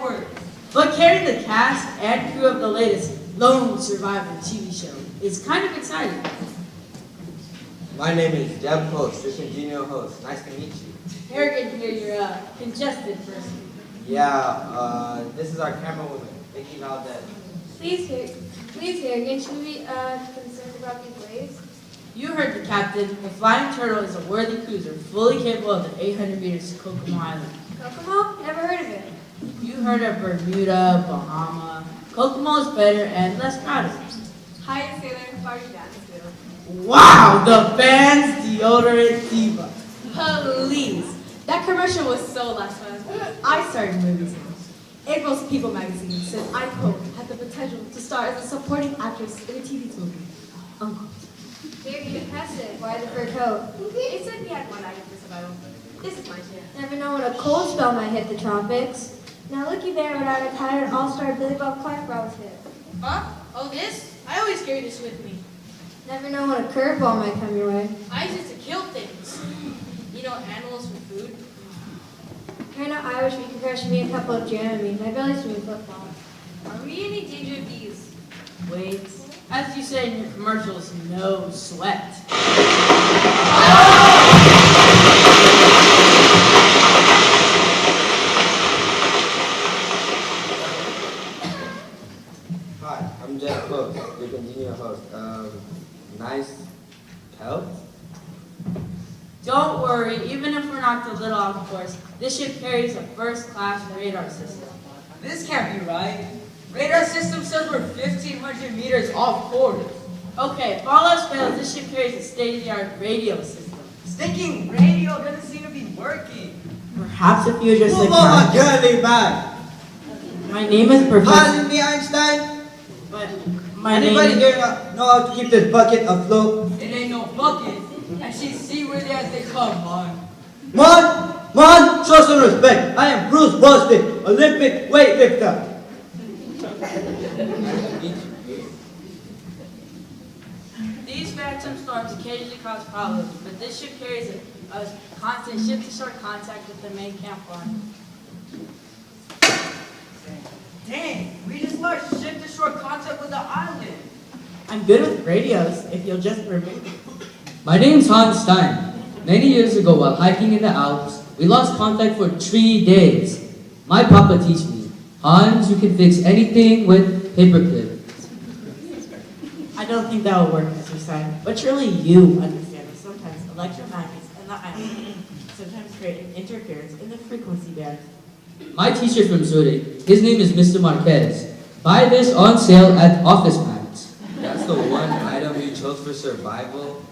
airport. But carrying the cast and crew of the latest Lone Survivor TV show is kind of exciting. My name is Deb Post, your congenial host. Nice to meet you. Harrigan here, you're a congested person. Yeah, this is our camerawoman, Vicky Valdez. Please, Harrigan, should we be concerned about these waves? You heard the captain. The Flying Turtle is a worthy cruiser, fully capable of the 800 meters to Kokomo Island. Kokomo? Never heard of it. You heard of Bermuda, Bahama. Kokomo is better and less crowded. Hi, Sailor. How are you down, Wow, the band's deodorant diva. Please. That commercial was so last month. I started movies now. April's People magazine said I, quote, had the potential to star as a supporting actress in a TV movie. Unquote. Very impressive. Why the fur coat? They said we had one item for survival. This is mine too. Never know when a cold spell might hit the tropics. Now looky there what our retired all-star Billy Bob Clark brought us here. Huh? Oh, this? I always carry this with me. Never know when a curveball might come your way. I use it to kill things. You know, animals for food. Right now, I wish we could crush me a couple of Dramamine. My belly's doing flip-flop. Are we in any danger of these? Wait. As you say in your commercials, no sweat. Hi, I'm Jeff Post, your congenial host. Nice pelt? Don't worry, even if we're knocked a little off course, this ship carries a first-class radar system. This can't be right. Radar system says we're 1,500 meters off course. Okay, if all else fails, this ship carries a state-of-the-art radio system. Stinking radio doesn't seem to be working. Perhaps if you just Move on, girly bag! My name is Professor. Pardon me, Einstein? But my Anybody name. here know how to keep this bucket afloat? It ain't no bucket, and she's seaworthy as they come, man. Man, show some respect. I am Bruce Boston, Olympic weightlifter. These phantom storms occasionally cause problems, but this ship carries a constant ship-to-shore contact with the main camp line. Dang, we just lost ship-to-shore contact with the island. I'm good with radios, if you'll just remove it. My name's Hans Stein. Many years ago, while hiking in the Alps, we lost contact for 3 days. My papa teach me, Hans, you can fix anything with paperclip. I don't think that will work, Mr. Stein, but surely you understand that sometimes electromagnets and the island sometimes create an interference in the frequency band. My teacher from Zurich, his name is Mr. Marquez. Buy this on sale at Office Max. That's the one item you chose for survival?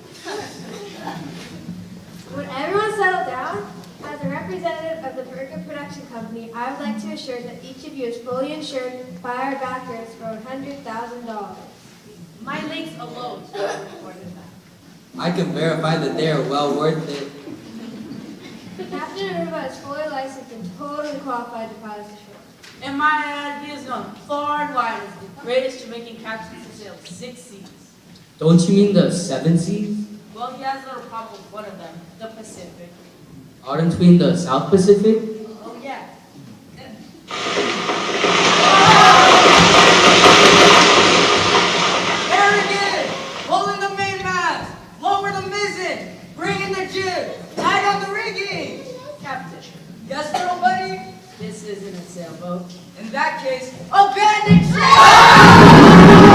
Would everyone settle down? As a representative of the Burger Production Company, I would like to assure that each of you is fully insured by our backers for $100,000. My legs alone are more than that. I can verify that they are well worth it. Captain Aruba is fully licensed and totally qualified to pilot the ship. And my idea is known far and wide as the greatest Jamaican captain to sail 6 seas. Don't you mean the 7 seas? Well, he has a little problem with one of them, the Pacific. Aren't we in the South Pacific? Oh, yeah. Harrigan! Pulling the mainmast! Lower the mizzen! Bring in the jib! Tight on the rigging! Captain, Yes, little buddy? this isn't a sailboat. In that case, abandon ship!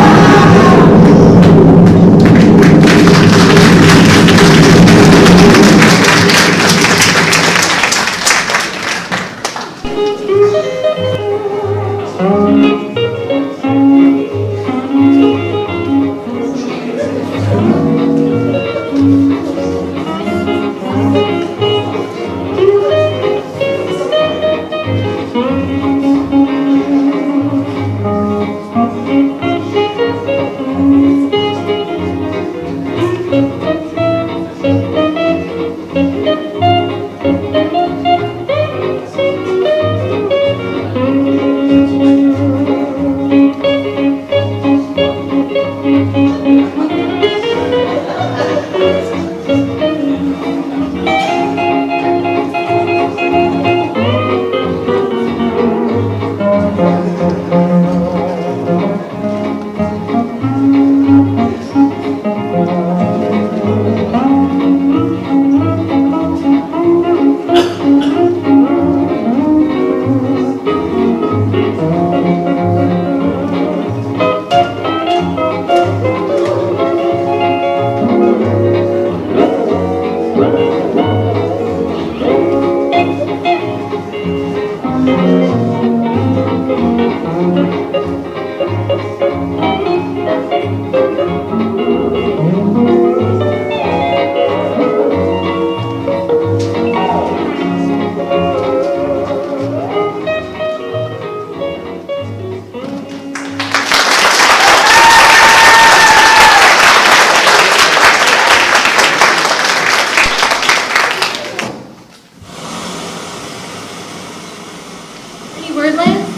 Any word, Lance?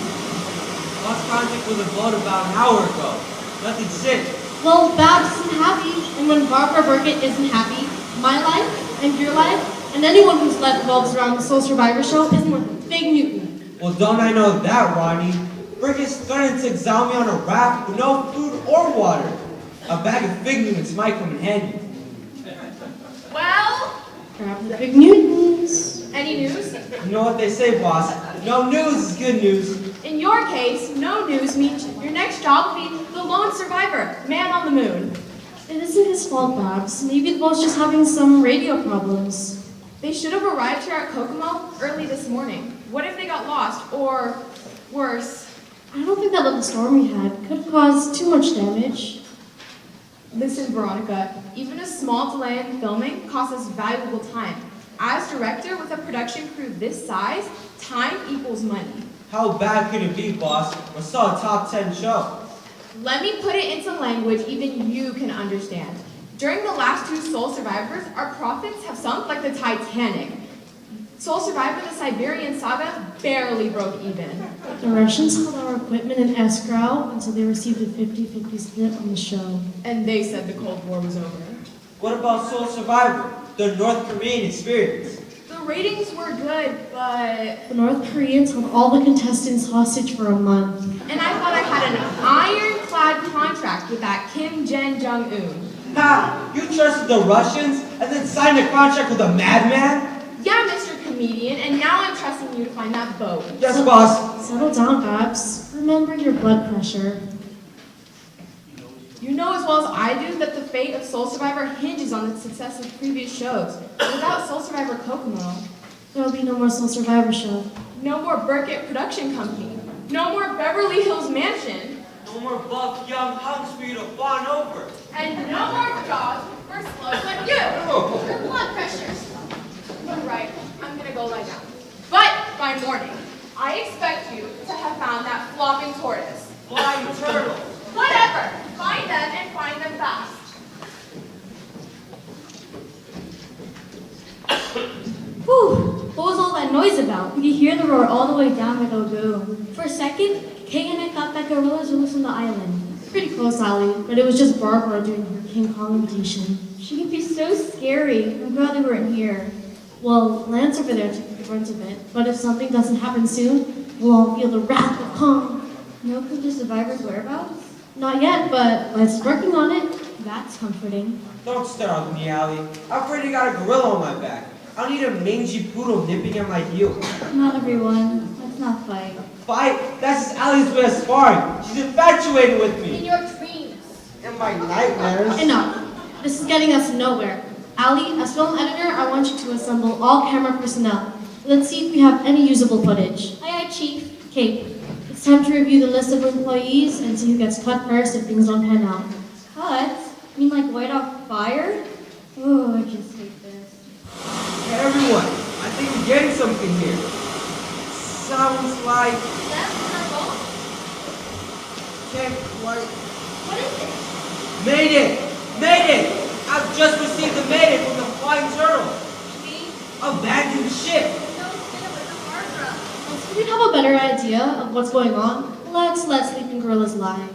Lost contact with a boat about an hour ago. Nothing sick. Well, Babs isn't happy, and when Barbara Burkett isn't happy, my life and your life and anyone whose life revolves around the Soul Survivor show isn't worth a big Newton. Well, don't I know that, Ronnie? Brickett's threatened to exile me on a raft with no food or water. A bag of fig Newtons might come in handy. Well, Grab the big Newtons. any news? You know what they say, boss. No news is good news. In your case, no news means your next job will be the lone survivor, man on the moon. It isn't his fault, Babs. Maybe the boat's just having some radio problems. They should have arrived here at Kokomo early this morning. What if they got lost? Or worse? I don't think that little storm we had could cause too much damage. Listen, Veronica, even a small delay in filming costs us valuable time. As director with a production crew this size, time equals money. How bad could it be, boss? We're still a top 10 show. Let me put it into language even you can understand. During the last two Soul Survivors, our profits have sunk like the Titanic. Soul Survivor the Siberian Saga barely broke even. The Russians held our equipment in escrow until they received a 50-50 split on the show. And they said the Cold War was over. What about Soul Survivor, the North Korean experience? The ratings were good, but... The North Koreans held all the contestants hostage for a month. And I thought I had an ironclad contract with that Kim Jong-un. Ha! You trusted the Russians and then signed a contract with a madman? Yeah, Mr. Comedian, and now I'm trusting you to find that boat. Yes, boss. Settle down, Babs. Remember your blood pressure. You know as well as I do that the fate of Soul Survivor hinges on the success of previous shows. Without Soul Survivor Kokomo, There will be no more Soul Survivor show. no more Burkett Production Company, no more Beverly Hills Mansion, No more buff young hunks for you to fawn over. and no more jobs for slugs like you. Your blood pressures. You're right, I'm gonna go lie down. But by morning, I expect you to have found that flopping tortoise. Flying turtle. Whatever, find them and find them fast. Whew, what was all that noise about? We could hear the roar all the way down the lagoon. For a second, Kay and I thought that gorillas were loose on the island. Pretty close, Allie, but it was just Barbara doing her King Kong imitation. She could be so scary. I'm glad they weren't here. Well, Lance over there took the brunt of it, but if something doesn't happen soon, we'll all feel the wrath of Kong. No clue to survivors' whereabouts? Not yet, but Lance is working on it. That's comforting. Don't stare with me, Allie. I've already got a gorilla on my back. I don't need a mangy poodle nipping at my heel. Not everyone. Let's not fight. Fight? That's just Allie's way of sparring. She's infatuated with In me. your dreams. And my nightmares. Enough. This is getting us nowhere. Allie, as film editor, I want you to assemble all camera personnel. Let's see if we have any usable footage. Aye, aye, Chief. Kate, it's time to review the list of employees and see who gets cut first if things don't pan out. Cut? You mean like white off fire? Oh, I just hate this. Hey, everyone. I think we're getting something here. Sounds like... That's our boat? Can't quite... What is it? Mayday! Mayday! I've just received a mayday from the flying turtle. Me? Abandoned ship. No, stay with the Barbara. So we have a better idea of what's going on. Let's let sleeping gorillas lie.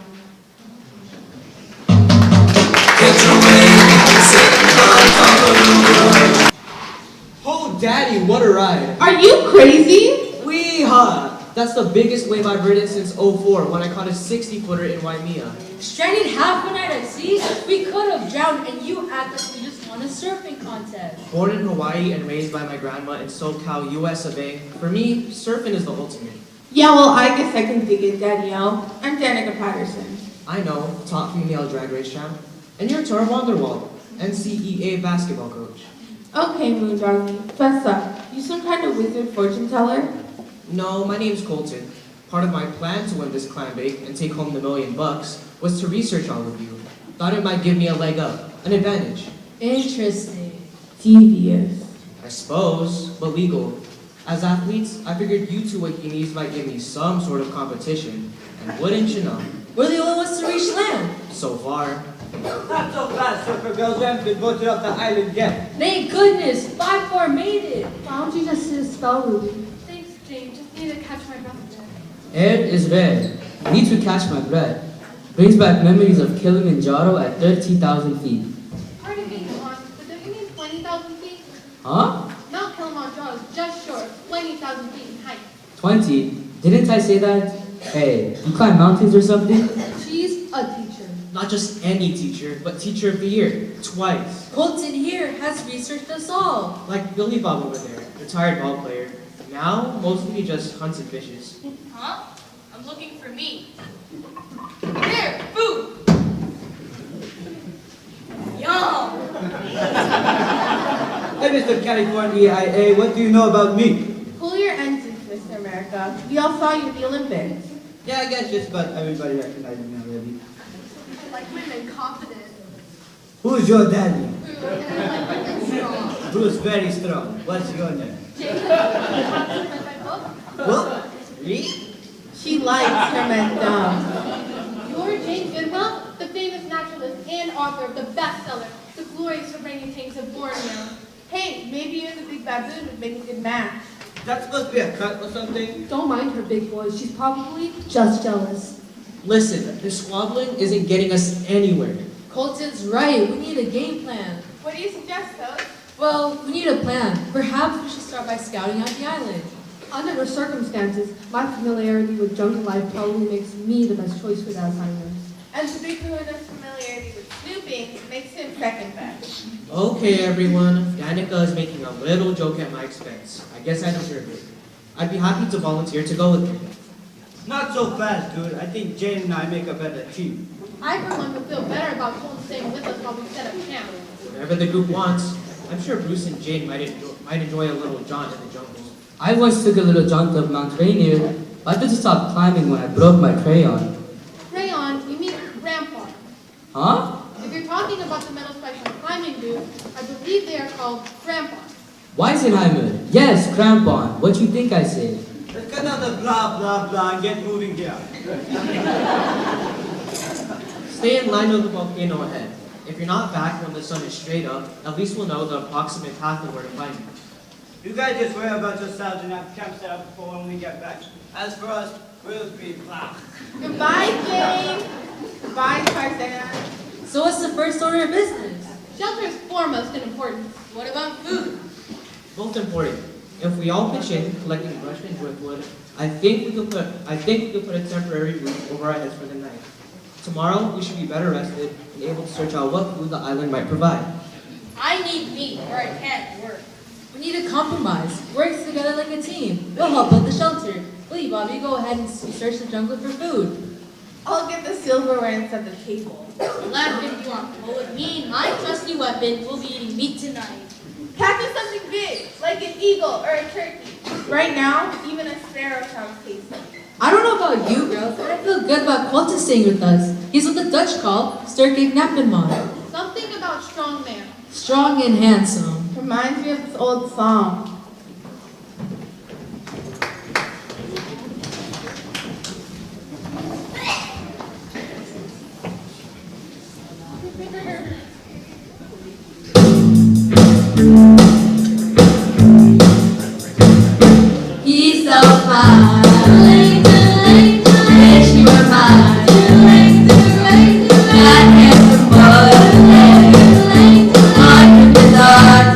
Oh, Daddy, what a ride. Are you crazy? Wee-ha! That's the biggest wave I've ridden since '04 when I caught a 60-footer in Waimea. Stranded half a night at sea? We could have drowned and you act like we just won a surfing contest. Born in Hawaii and raised by my grandma in SoCal, US of A, for me, surfing is the ultimate. Yeah, well, I guess I can dig it, Danielle. I'm Danica Patterson. I know, top female drag race champ. And you're Tara Wanderwald, NCEA basketball coach. Okay, Moondoggy, fess up. You some kind of wizard fortune teller? No, my name's Colton. Part of my plan to win this clam bake and take home the $1,000,000 was to research all of you. Thought it might give me a leg up, an advantage. Interesting. Devious. I suppose, but legal. As athletes, I figured you two wakinis might give me some sort of competition, and wouldn't you know? We're the only ones to reach land. So far, Not so fast, Surfer Girls. We haven't been voted off the island yet. Thank goodness, 5-4 made it. Why don't you just sit a spell, Ruby? Thanks, Jane. Just need to catch my breath a bit. Air is rare. Need to catch my breath. Brings back memories of Kilimanjaro at 30,000 feet. Pardon me, Juan, but don't you mean 20,000 feet? Huh? Mount Kilimanjaro is just short of 20,000 feet in height. 20? Didn't I say that? Hey, you climb mountains or something? She's a teacher. not just any teacher, but teacher of the year, twice. Colton here has researched us all. Like Billy Bob over there, retired ball player. Now, mostly just hunts and fishes. Huh? I'm looking for meat. Here, food! Yum! Hey, Mr. California IA, what do you know about me? Pull your engines, Mr. America. We all saw you at the Olympics. Yeah, I guess just about everybody recognizes me already. I like women confident. Who's your daddy? Strong. Who's very strong? What's your name? Jane, you want to read my book? What? Me? She likes her men dumb. You're Jane Goodwell, the famous naturalist and author of the bestseller, The Glorious Orangutans of Borneo. Hey, maybe you and the big baboon would make a good match. That's supposed to be a cut or something? Don't mind her, big boy. She's probably just jealous. Listen, this squabbling isn't getting us anywhere. Colton's right. We need a game plan. What do you suggest, Toad? Well, we need a plan. Perhaps we should start by scouting out the island. Under the circumstances, my familiarity with jungle life probably makes me the best choice for that assignment. And to be Kahuna's familiarity with snooping makes him second best. Okay, everyone. Danica is making a little joke at my expense. I guess I deserve it. I'd be happy to volunteer to go with her. Not so fast, dude. I think Jane and I make a better team. I, for one, would feel better about Colton staying with us while we set up camp. Whatever the group wants. I'm sure Bruce and Jane might enjoy a little jaunt in the jungles. I once took a little jaunt up Mount Rainier, but I had to stop climbing when I broke my crayon. Rayon, you mean rampart. Huh? If you're talking about the metal spikes on climbing boots, I believe they are called ramparts. Weisenheimer. Yes, crampon. What you think I said? Let's cut out the blah, blah, blah and get moving here. Stay in line with the volcano ahead. If you're not back when the sun is straight up, at least we'll know the approximate path of where to find you. You guys just worry about yourselves and have camp set up before when we get back. As for us, we'll be back. Goodbye, Jane. Goodbye, Tarzan. So what's the first order of business? Shelter is foremost in importance. What about food? Both important. If we all pitch in, collecting brush and driftwood, I think we could put a temporary roof over our heads for the night. Tomorrow, we should be better rested and able to search out what food the island might provide. I need meat or I can't work. We need a compromise. Work together like a team. We'll help build the shelter. Willie Bob, you go ahead and search the jungle for food. I'll get the silverware and set the table. Laugh if you want, but with me, my trusty weapon, we'll be eating meat tonight. Catch us something big, like an eagle or a turkey. Right now, even a sparrow sounds tasty. I don't know about you girls, but I feel good about Colton staying with us. He's what the Dutch call sterk Knappenman. Something about strong man. Strong and handsome. Reminds me of this old song. He's so fine. Wish you were mine. That handsome boy. On with the dark.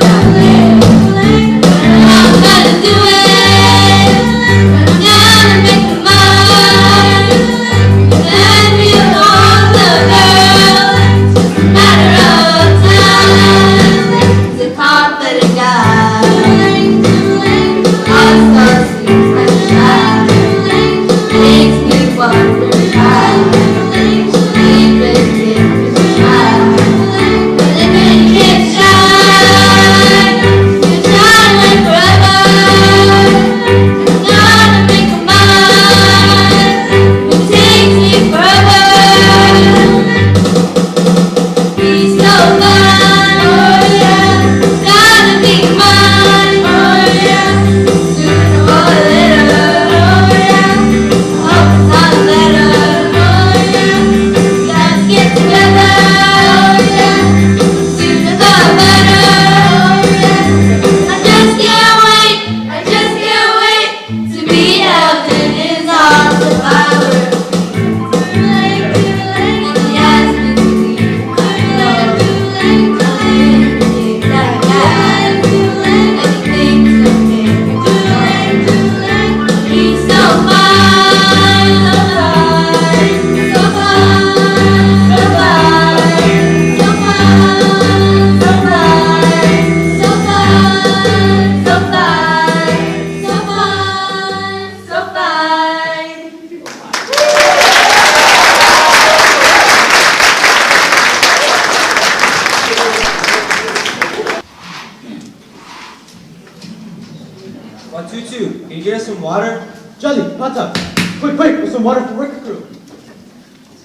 water? Jelly, hot tub. Quick, with some water for worker crew.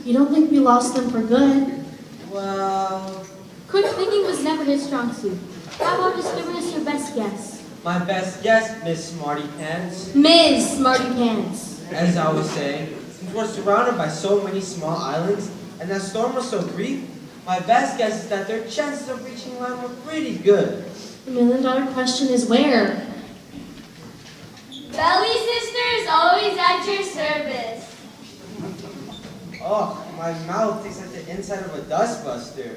You don't think we lost them for good? Well, Quick thinking was never his strong suit. How about just giving us your best guess? my best guess, Miss Smarty Pants. Ms. Smarty Pants. As I was saying, since we're surrounded by so many small islands, and that storm was so brief, my best guess is that their chances of reaching land were pretty good. The $1,000,000 question is where? Belly Sister is always at your service. Oh, my mouth tastes like the inside of a dustbuster.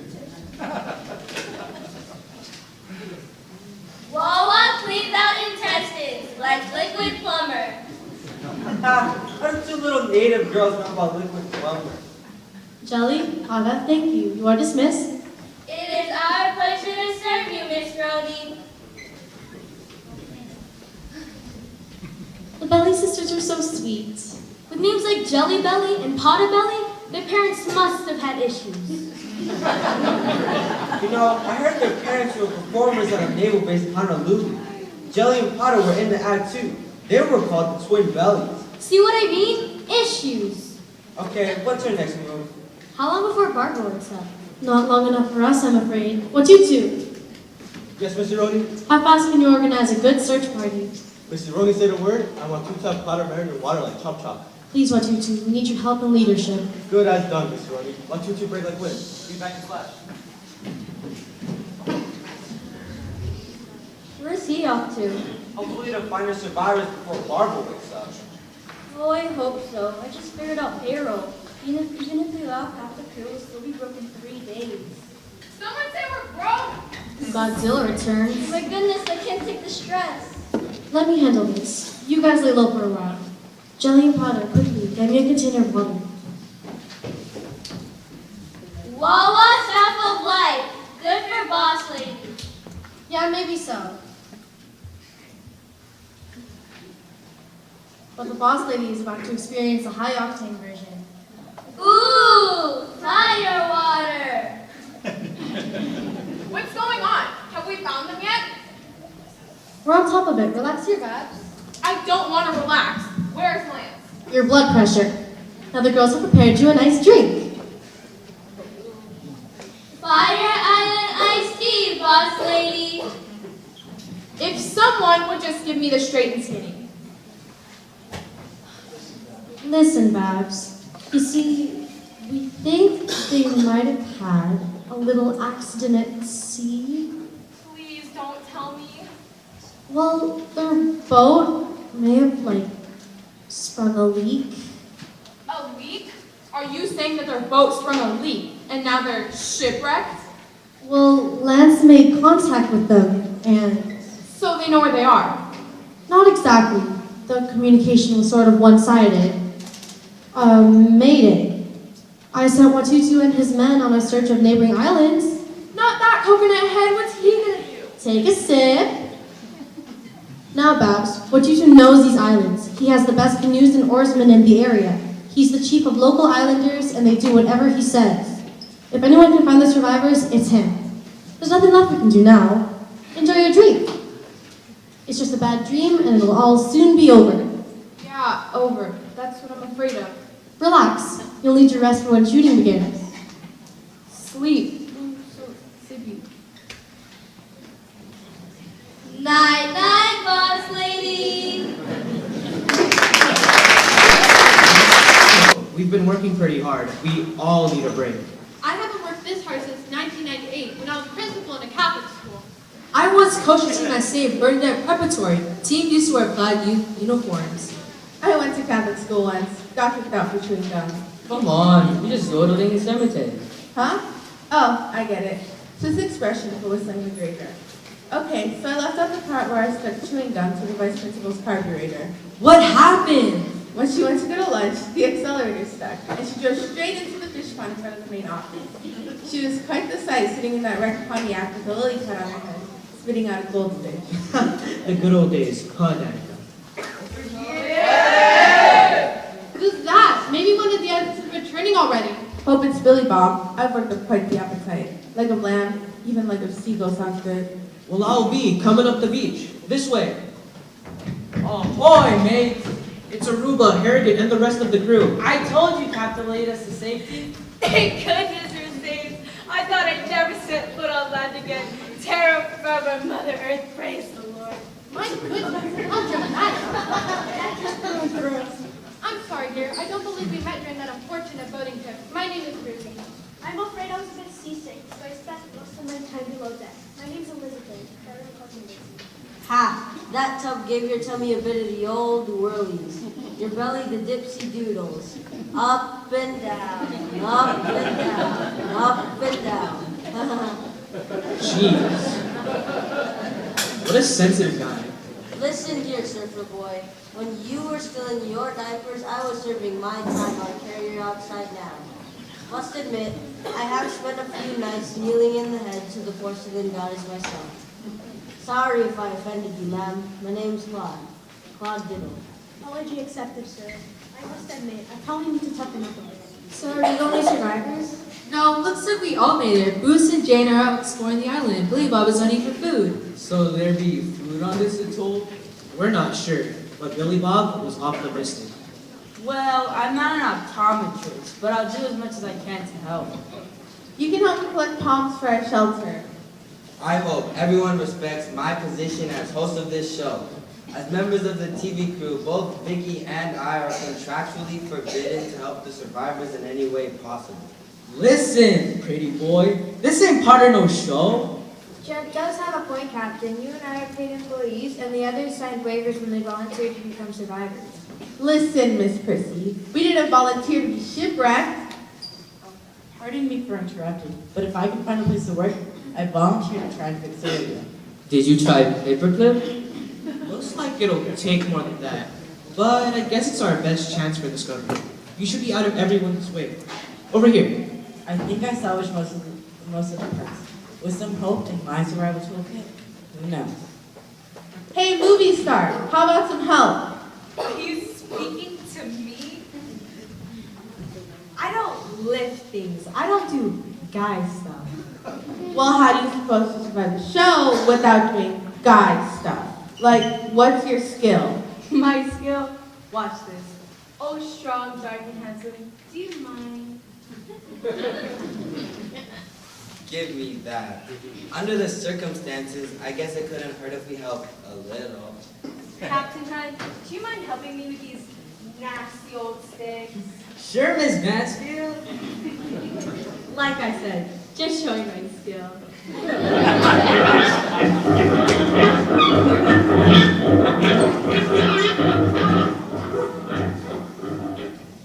Wawa cleans out intestines like liquid plumber. How do two little native girls know about liquid plumber? Jelly, Aga, thank you. You are dismissed. It is our pleasure to serve you, Miss Rhodey. The Belly sisters are so sweet. With names like Jelly Belly and Potta Belly, their parents must have had issues. You know, I heard their parents were performers at a naval base in Honolulu. Jelly and Potter were in the act too. They were called the Twin Bellies. See what I mean? Issues. Okay, what's your next move? How long before Barbara wakes up? Not long enough for us, I'm afraid. What you two? Yes, Mr. Rhodey? How fast can you organize a good search party? Mr. Rhodey said a word. I want 2 tub powder married in water like chop chop. Please, Watutu, we need your help and leadership. Good as done, Mr. Rhodey. Want 2 break like wind. Be back in flash. Where's he off to? Hopefully to find the survivors before Barbara wakes up. Oh, I hope so. I just figured out payroll. Even if we lost half the crew, we'll still be broke in 3 days. Someone say we're broke! Godzilla returns. My goodness, I can't take the stress. Let me handle this. You guys lay low for a while. Jelly and Potter, quickly, get me a container of water. Wawa staff of life. Good for boss lady. Yeah, maybe so. But the boss lady is about to experience a high-octane version. Ooh, fire water. What's going on? Have we found them yet? We're on top of it. Relax your babs. I don't want to relax. Where's Lance? Your blood pressure. Now the girls have prepared you a nice drink. Fire Island iced tea, boss lady. If someone would just give me the straight and skinny. Listen, Babs. You see, we think they might have had a little accident at sea. Please don't tell me. Well, their boat may have, sprung a leak. A leak? Are you saying that their boat sprung a leak and now they're shipwrecked? Well, Lance made contact with them, and So they know where they are. not exactly. The communication was sort of one-sided. Mayday. I sent Watutu and his men on a search of neighboring islands. Not that coconut head. What's he gonna do? Take a sip. Now, Babs, Watutu knows these islands. He has the best canoes and oarsmen in the area. He's the chief of local islanders, and they do whatever he says. If anyone can find the survivors, it's him. There's nothing left we can do now. Enjoy your drink. It's just a bad dream, and it'll all soon be over. Yeah, over. That's what I'm afraid of. Relax. You'll need to rest for when shooting begins. Sleep. I'm so sleepy. Night, night, boss lady. We've been working pretty hard. We all need a break. I haven't worked this hard since 1998 when I was principal in a Catholic school. I once coached a team at Save Bernadette Preparatory. The team used to wear plaid uniforms. I went to Catholic school once. Got kicked out for chewing gum. Come on, you're just yodeling in cemetery. Huh? Oh, I get it. It's this expression for whistling the graveyard. Okay, so I left out the part where I stuck chewing gum to the vice principal's carburetor. What happened? When she went to go to lunch, the accelerator stuck, and she drove straight into the fish pond in front of the main office. She was quite the sight sitting in that wrecked Pontiac with a lily pad on her head, spitting out a goldfish. The good old days. Con Danica. Who's that? Maybe one of the others is returning already. Hope it's Billy Bob. I've worked up quite the appetite. Leg of lamb, even leg of seagull sounds good. Well, I'll be coming up the beach. This way. Ahoy, mate! It's Aruba, Harrigan, and the rest of the crew. I told you, Captain, lead us to safety. Thank goodness you're safe. I thought I'd never set foot on land again. Terror from Mother Earth, praise the Lord. My goodness, how dramatic. I'm sorry, dear. I don't believe we met during that unfortunate boating trip. My name is Ruby. I'm afraid I was a bit seasick, so I spent most of my time below deck. My name's Elizabeth. Everyone calls me Lizzie. Ha! That tub gave your tummy a bit of the old whirlies. Your belly the dipsy doodles. Up and down, up and down, up and down. Jeez. What a sensitive guy. Listen, dear surfer boy. When you were still in your diapers, I was serving my time on Carrier Outside Now. Must admit, I have spent a few nights kneeling in the head to the porcelain goddess myself. Sorry if I offended you, ma'am. My name's Claude. Claude Diddle. Apology accepted, sir. I must admit, I probably need to toughen up a little. So are you the only survivors? No, looks like we all made it. Bruce and Jane are out exploring the island. I believe Bob is hunting for food. So there be food on this atoll? We're not sure, but Billy Bob was optimistic. Well, I'm not an optometrist, but I'll do as much as I can to help. You can help me collect palms for our shelter. I hope everyone respects my position as host of this show. As members of the TV crew, both Vicky and I are contractually forbidden to help the survivors in any way possible. Listen, pretty boy, this ain't part of no show. Jed does have a point, Captain. You and I are paid employees, and the others signed waivers when they volunteered to become survivors. Listen, Miss Prissy, we didn't volunteer to be shipwrecked. Pardon me for interrupting, but if I can find a place to work, I volunteer to try and fix the radio. Did you try paperclip? Looks like it'll take more than that. But I guess it's our best chance for discovery. You should be out of everyone's way. Over here. I think I salvaged most of the parts. With some hope and my survival toolkit, who knows? Hey, movie star, how about some help? Are you speaking to me? I don't lift things. I don't do guy stuff. Well, how are you supposed to survive the show without doing guy stuff? Like, what's your skill? My skill? Watch this. Oh, strong, dark, and handsome. Do you mind? Give me that. Under the circumstances, I guess it couldn't hurt if we helped a little. Captain Hunt, do you mind helping me with these nasty old sticks? Sure, Miss Mansfield. Like I said, just showing my skill.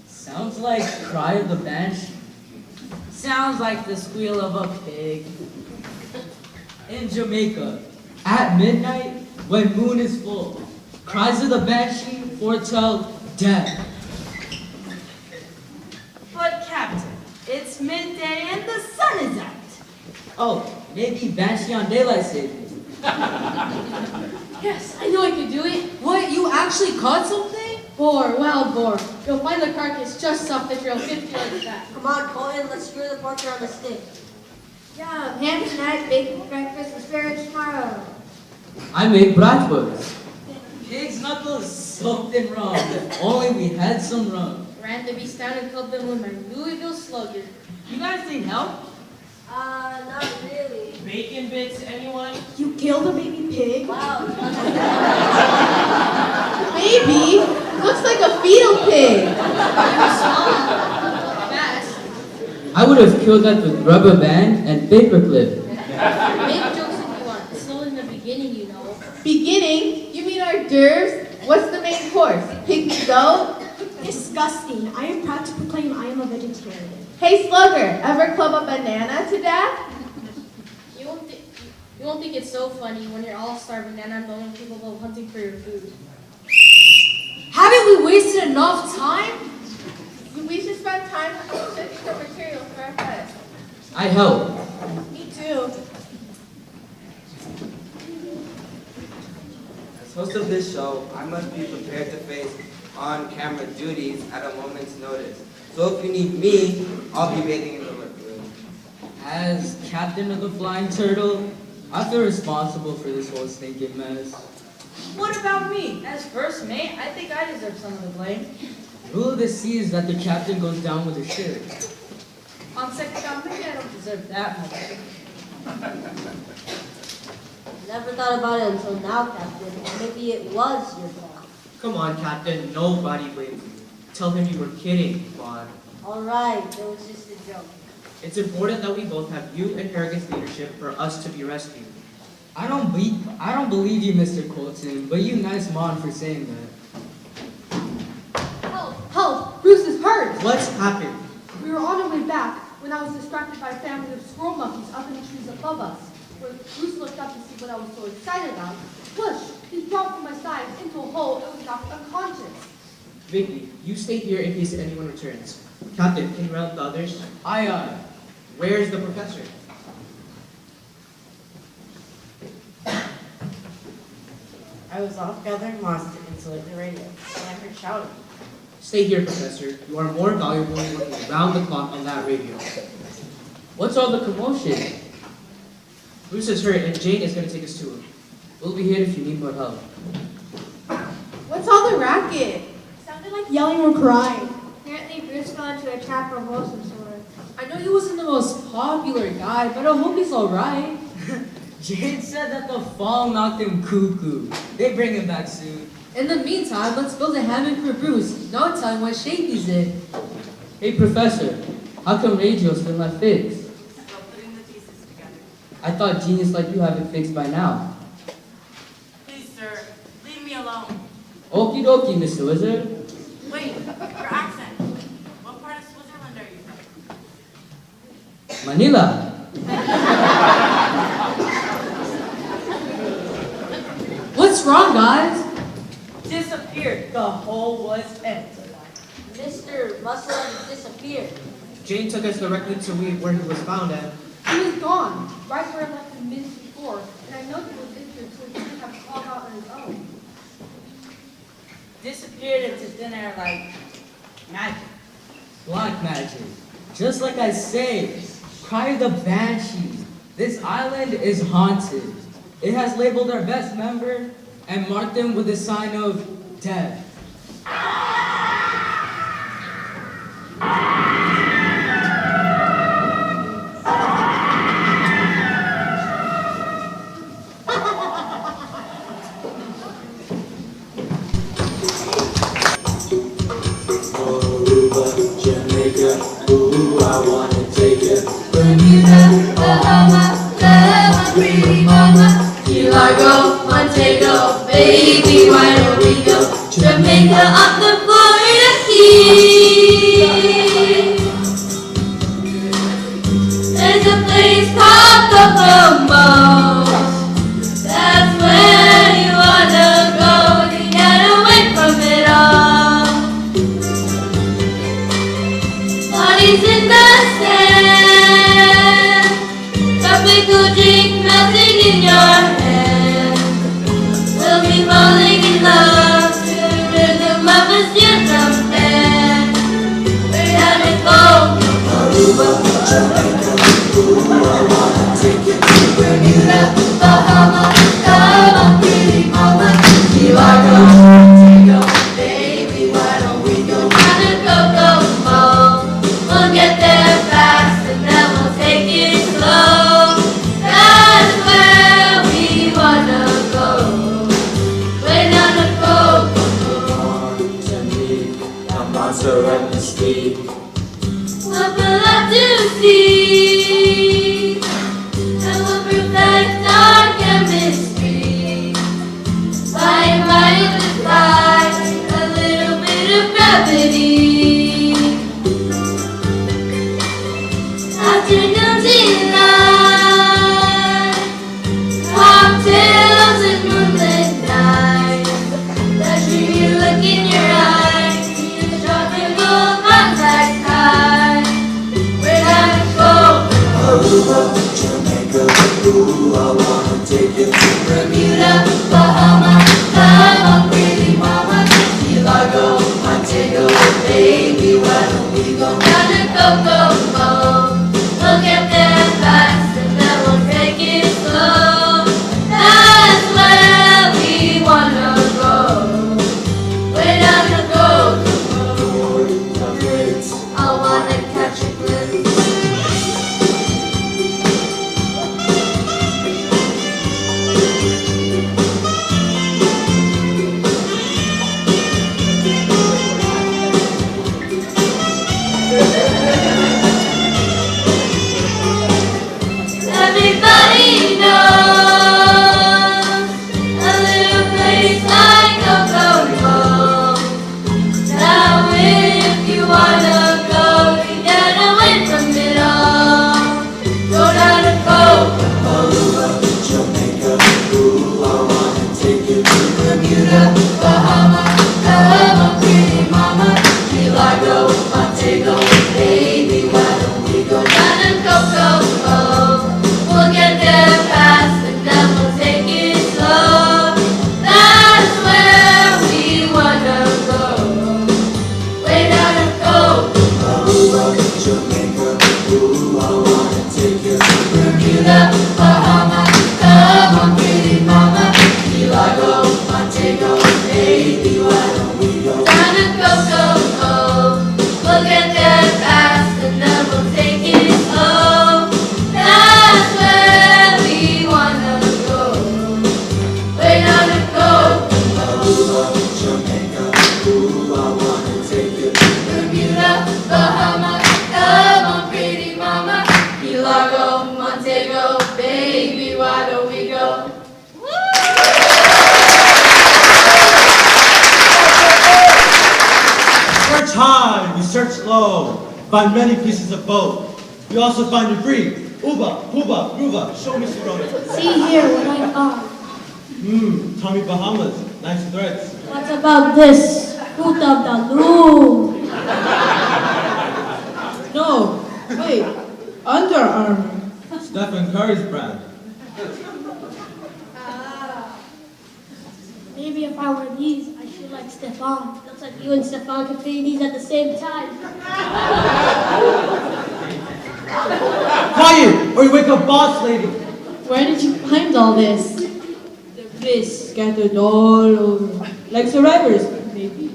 Sounds like Cry of the Banshee. Sounds like the squeal of a pig. In Jamaica, at midnight, when moon is full, cries of the banshee foretell death. But Captain, it's midday and the sun is out. Oh, maybe banshee on daylight saving. Yes, I knew I could do it. What, you actually caught something? Boar, wild boar. You'll find the carcass just off the trail 50 yards back. Come on, Colton, let's screw the porker on the stick. Yeah, ham tonight, bacon for breakfast, and asparagus tomorrow. I made bratwurst. Pig's knuckles soaked in rum. If only we had some rum. Ran the beast down and killed them with my Louisville slugger. You guys need help? Not really. Bacon bits, anyone? You killed a baby pig? Wow. Baby? Looks like a fetal pig. Fast. I would have killed that with rubber band and paperclip. Make jokes if you want. It's still in the beginning, you know. Beginning? You mean hors d'oeuvres? What's the main course? Pig to go? Disgusting. I am proud to proclaim I am a vegetarian. Hey, Slugger, ever club a banana to death? You won't think it's so funny when you're all starving and I'm the only capable of hunting for your food. Haven't we wasted enough time? We should spend time searching for material for our fest. I help. Me too. As host of this show, I must be prepared to face on-camera duties at a moment's notice. So if you need me, I'll be bathing in the workroom. As captain of the Flying Turtle, I feel responsible for this whole stinking mess. What about me? As first mate, I think I deserve some of the blame. Rule of the sea is that the captain goes down with the ship. On second thought, maybe I don't deserve that much. Never thought about it until now, Captain. Maybe it was your fault. Come on, Captain. Nobody blames you. Tell him you were kidding, Vaughn. All right, it was just a joke. It's important that we both have you and Harrigan's leadership for us to be rescued. I don't believe you, Mr. Colton, but you nice mon for saying that. Help! Help! Bruce is hurt! What's happened? We were on our way back when I was distracted by a family of squirrel monkeys up in the trees above us. When Bruce looked up to see what I was so excited about, push! He dropped from my side into a hole and was knocked unconscious. Vicky, you stay here in case anyone returns. Captain, can you round the others? Aye, aye. Where's the professor? I was off gathering moss to insulate the radio, and I heard shouting. Stay here, Professor. You are more valuable working round the clock on that radio. What's all the commotion? Bruce is hurt and Jane is going to take us to him. We'll be here if you need more help. What's all the racket? Sounded like yelling or crying. Apparently, Bruce fell into a trap or hole of some sort. I know he wasn't the most popular guy, but I hope he's alright. Jane said that the fall knocked him cuckoo. They bring him back soon. In the meantime, let's build a hammock for Bruce. No telling what shape he's in. Hey, Professor, how come radio's still not fixed? Still putting the pieces together. I thought genius like you have it fixed by now. Please, sir, leave me alone. Okie dokie, Mr. Wizard. Wait, your accent. What part of Switzerland are you from? Manila. What's wrong, guys? Disappeared. The hole was empty. Mr. Muscle has disappeared. Jane took us directly to where he was found at. He was gone, right where I left him minutes before, and I know he was injured, so he couldn't have called out on his own. Disappeared into thin air like magic. Black magic. Just like I say, cry of the banshee. This island is haunted. It has labeled our best member and marked him with a sign of death. Aruba, Jamaica, ooh, I wanna take ya. Bermuda, Bahama, love, pretty mama. Key Largo, Montego, baby, why don't we go? Jamaica off the Florida Keys. There's a place called Kokomo. That's where you wanna go to get away from it all. Bodies in the sand, tropical drink melting in your hand. We'll be falling in love to the rhythm of a drum band. We're down in gold. Aruba, Jamaica, ooh, I wanna take it. Bermuda, Bahama, come on, pretty mama. Key Largo, Montego, baby, why don't we go down to Kokomo? We'll get there fast and then we'll take it slow. That's where we wanna go. Way down to Kokomo. Martinique, the monster and the steep. What will I to see? And we'll perfect our chemistry. By the sky, a little bit of gravity. Afternoon delight, cocktails and moonlit nights. That dreamy look in your eyes, the tropical contact high. We're down to go. Aruba, Jamaica, ooh, I wanna take you to Bermuda, Bahama, come on, pretty mama. Key Largo, Montego, baby, why don't we go down to Kokomo? We'll get there fast and then we'll take it slow. That's where we wanna Everybody knows a little place like Kokomo. Now if you wanna go, you get away from it all. Go down to Kokomo, Jamaica, ooh, I wanna take you to Bermuda, Bahama, come on pretty mama, Key Largo, Montego, baby, why don't we go down to Kokomo? We'll get there fast and then we'll take it slow. That's where we wanna go. Way down to Kokomo, Jamaica, ooh, I wanna take you to Bermuda, Bahama, come on pretty mama, Key Largo, Montego, baby, why don't we go down to Kokomo? We'll get there fast and then we'll take it slow. That's where we wanna go. Way down to Kokomo, Jamaica, ooh, I wanna take you to Bermuda, Bahama, come on pretty mama, Key Largo, Montego, baby, why don't we go? Search high, we search low, find many pieces of both. We also find debris. Uba, Huba, Ruba, show me Sirona. See here what I found. Tommy Bahamas, nice threads. What about this? Boot of the loom. No, wait, Under Armour. Stephen Curry's brand. Maybe if I were these, I should like Stefan. Looks like you and Stefan could play these at the same time. Quiet, or you wake up boss lady. Where did you find all this? The bliss scattered all over, like survivors, maybe.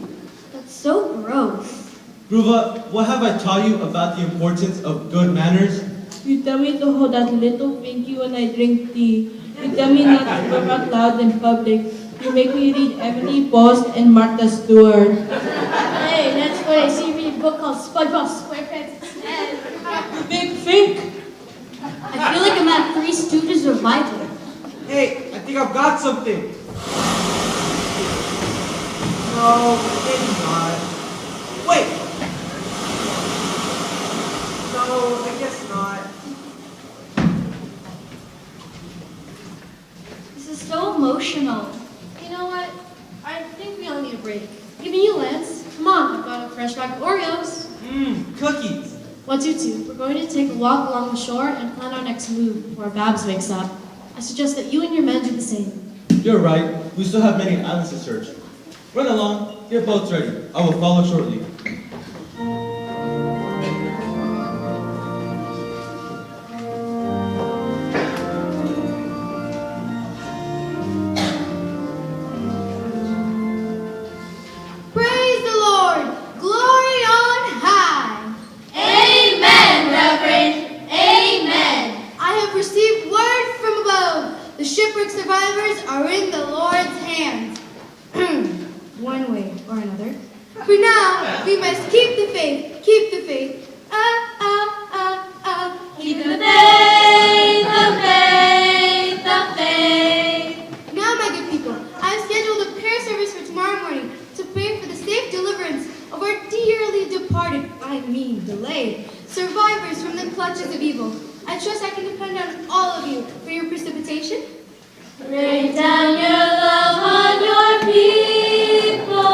That's so gross. Ruva, what have I taught you about the importance of good manners? You tell me to hold that little pinky when I drink tea. You tell me not to talk out loud in public. You make me read Emily Post and Martha Stewart. Hey, that's what I see read a book called SpongeBob SquarePants instead. You big think. I feel like I'm at Three Stooges revival. Hey, I think I've got something. No, maybe not. Wait. No, I guess not. This is so emotional. You know what? I think we all need a break. Even you, Lance. Come on, I've got a fresh pack of Oreos. Cookies. What's you two? We're going to take a walk along the shore and plan our next move before Babs wakes up. I suggest that you and your men do the same. You're right, we still have many islands to search. Run along, get boats ready. I will follow shortly. Praise the Lord! Glory on high! Amen, Reverend. Amen. I have received word from above. The shipwreck survivors are in the Lord's hands. One way or another. For now, we must keep the faith. Keep the faith. Keep the faith, the faith, the faith. Now, my good people, I have scheduled a prayer service for tomorrow morning to pray for the safe deliverance of our dearly departed, delayed, survivors from the clutches of evil. I trust I can depend on all of you for your precipitation. Rain down your love on your people.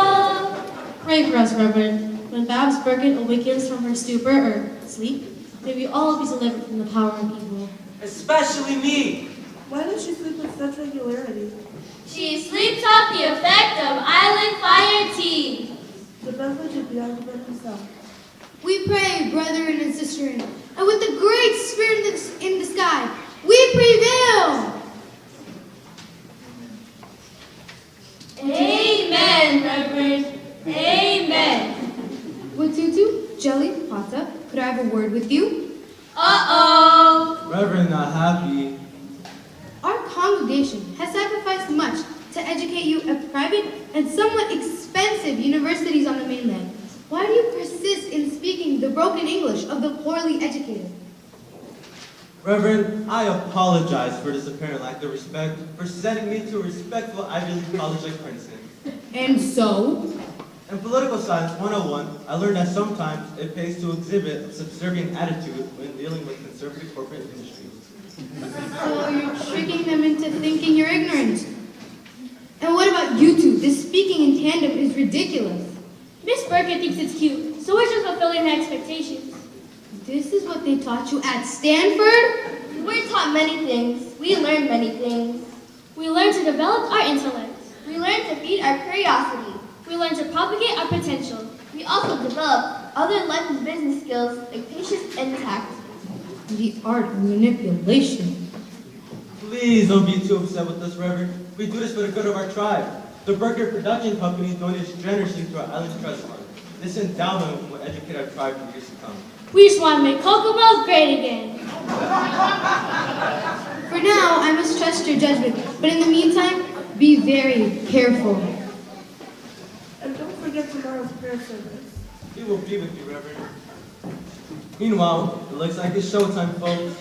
Pray for us, Reverend. When Babs Birkin awakens from her stupor or sleep, may we all be delivered from the power of evil. Especially me. Why does she sleep with such regularity? She sleeps off the effect of island fire tea. The best way to be on the bed himself. We pray, brethren and sisters, and with the great spirit in the sky, we prevail. Amen, Reverend. Amen. Watutu, Jelly, Pata, could I have a word with you? Uh-oh. Reverend not happy. Our congregation has sacrificed much to educate you at private and somewhat expensive universities on the mainland. Why do you persist in speaking speaking the broken English of the poorly educated. Reverend, I apologize for this apparent lack of respect for sending me to a respectful Ivy League college like Princeton. And so? In Political Science 101, I learned that sometimes it pays to exhibit a subservient attitude when dealing with conservative corporate industries. So you're tricking them into thinking you're ignorant. And what about you two? This speaking in tandem is ridiculous. Miss Burkett thinks it's cute, so we're just fulfilling her expectations. This is what they taught you at Stanford? We're taught many things. We learn many things. We learn to develop our intellect. We learn to feed our curiosity. We learn to propagate our potential. We also develop other life and business skills like patience and tact. The art of manipulation. Please don't be too upset with us, Reverend. We do this for the good of our tribe. The Burger Production Company donates generously to our Island Trust Fund. This endowment will educate our tribe for years to come. We just want to make Cocoa Mills great again. For now, I must trust your judgment, but in the meantime, be very careful. And don't forget tomorrow's prayer service. We will be with you, Reverend. Meanwhile, it looks like it's showtime, folks.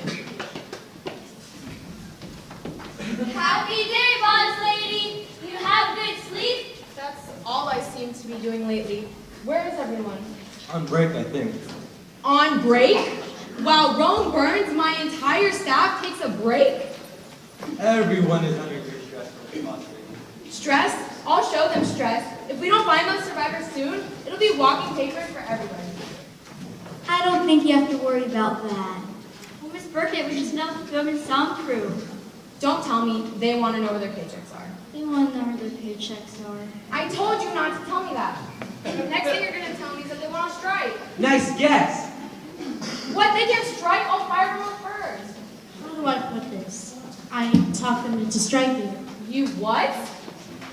Happy day, boss lady. You have good sleep? That's all I seem to be doing lately. Where is everyone? On break, I think. On break? While Rome burns, my entire staff takes a break? Everyone is under your stress, boss lady. Stress? I'll show them stress. If we don't find those survivors soon, it'll be walking papers for everybody. I don't think you have to worry about that. Well, Miss Burkett, we just know the film and sound crew. Don't tell me they want to know where their paychecks are. They want to know where their paychecks are. I told you not to tell me that. The next thing you're going to tell me is that they want to strike. Nice guess. What? They can strike? I'll fire them with birds. How do I put this? I talked them into striking. You what?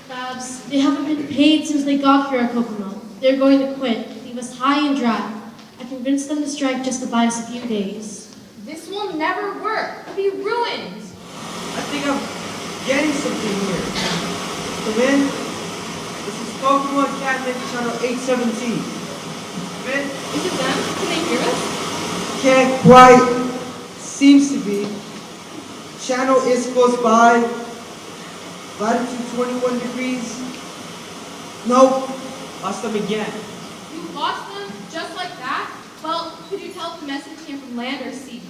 Babs, they haven't been paid since they got here at Kokomo. They're going to quit, leave us high and dry. I convinced them to strike just to buy us a few days. This will never work. We'll be ruined. I think I'm getting something here. Come in. This is Pokemon Catnip Channel 817. Come in. Is it them? Can they hear us? Can't quite. Seems to be. Channel is close by. Latitude 21 degrees. Nope. Lost them again. You lost them just like that? Well, could you tell if the message came from land or sea?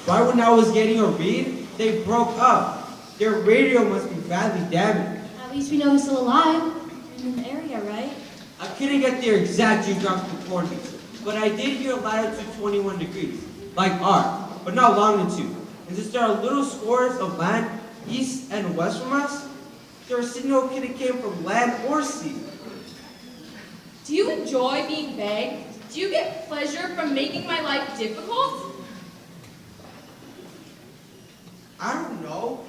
Right when I was getting a read, they broke up. Their radio must be badly damaged. At least we know he's still alive. In the area, right? I couldn't get their exact geographical coordinates, but I did hear latitude 21 degrees, like R, but not longitude. And since there are little scores of land east and west from us, their signal could have came from land or sea. Do you enjoy being vague? Do you get pleasure from making my life difficult? I don't know.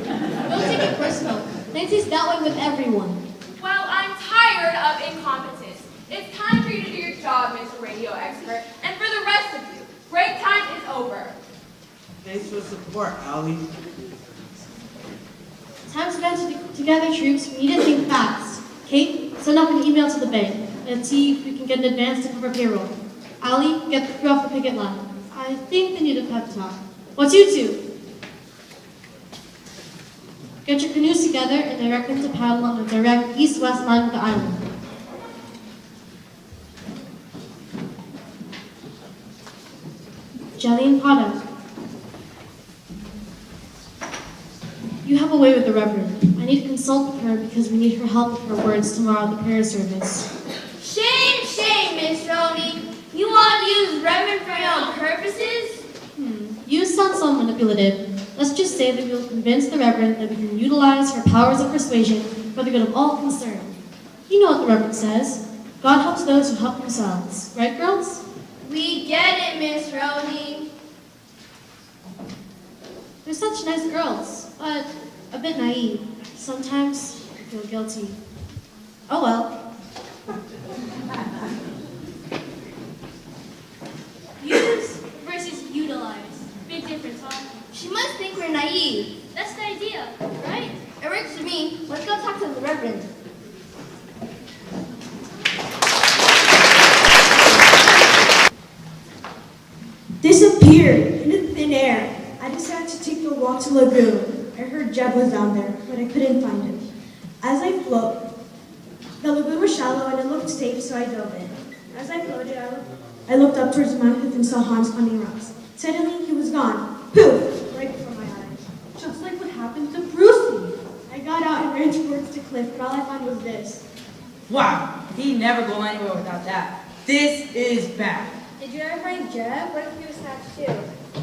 Don't take it personal. Nancy's that way with everyone. Well, I'm tired of incompetence. It's time for you to do your job, Mr. Radio Expert. And for the rest of you, break time is over. Thanks for the support, Allie. Time to band together, troops. We need to think fast. Kate, send up an email to the bank. Let's see if we can get an advance to cover payroll. Allie, get the crew off the picket line. I think they need a pep talk. What's you two? Get your canoes together and direct them to paddle on a direct east-west line of the island. Jelly and Potter. You have a way with the Reverend. I need to consult with her because we need her help with her words tomorrow at the prayer service. Shame, shame, Miss Roni. You want to use Reverend for your own purposes? You sound so manipulative. Let's just say that we will convince the Reverend that we can utilize her powers of persuasion for the good of all concerned. You know what the Reverend says. God helps those who help themselves. Right, girls? We get it, Miss Roni. They're such nice girls, but a bit naive. Sometimes I feel guilty. Oh well. Use versus utilize. Big difference, huh? She must think we're naive. That's the idea, right? It works for me. Let's go talk to the Reverend. disappeared into thin air. I decided to take a walk to the lagoon. I heard Jeb was down there, but I couldn't find him. As I floated, the lagoon was shallow and it looked safe, so I dove in. As I floated, I looked up towards my cliff and saw Hans climbing rocks. Suddenly, he was gone. Poof! Right before my eyes. Just like what happened to Brucey. I got out and ran towards the cliff, but all I found was this. Wow, he'd never go anywhere without that. This is bad. Did you ever find Jeb? What if he was snatched too?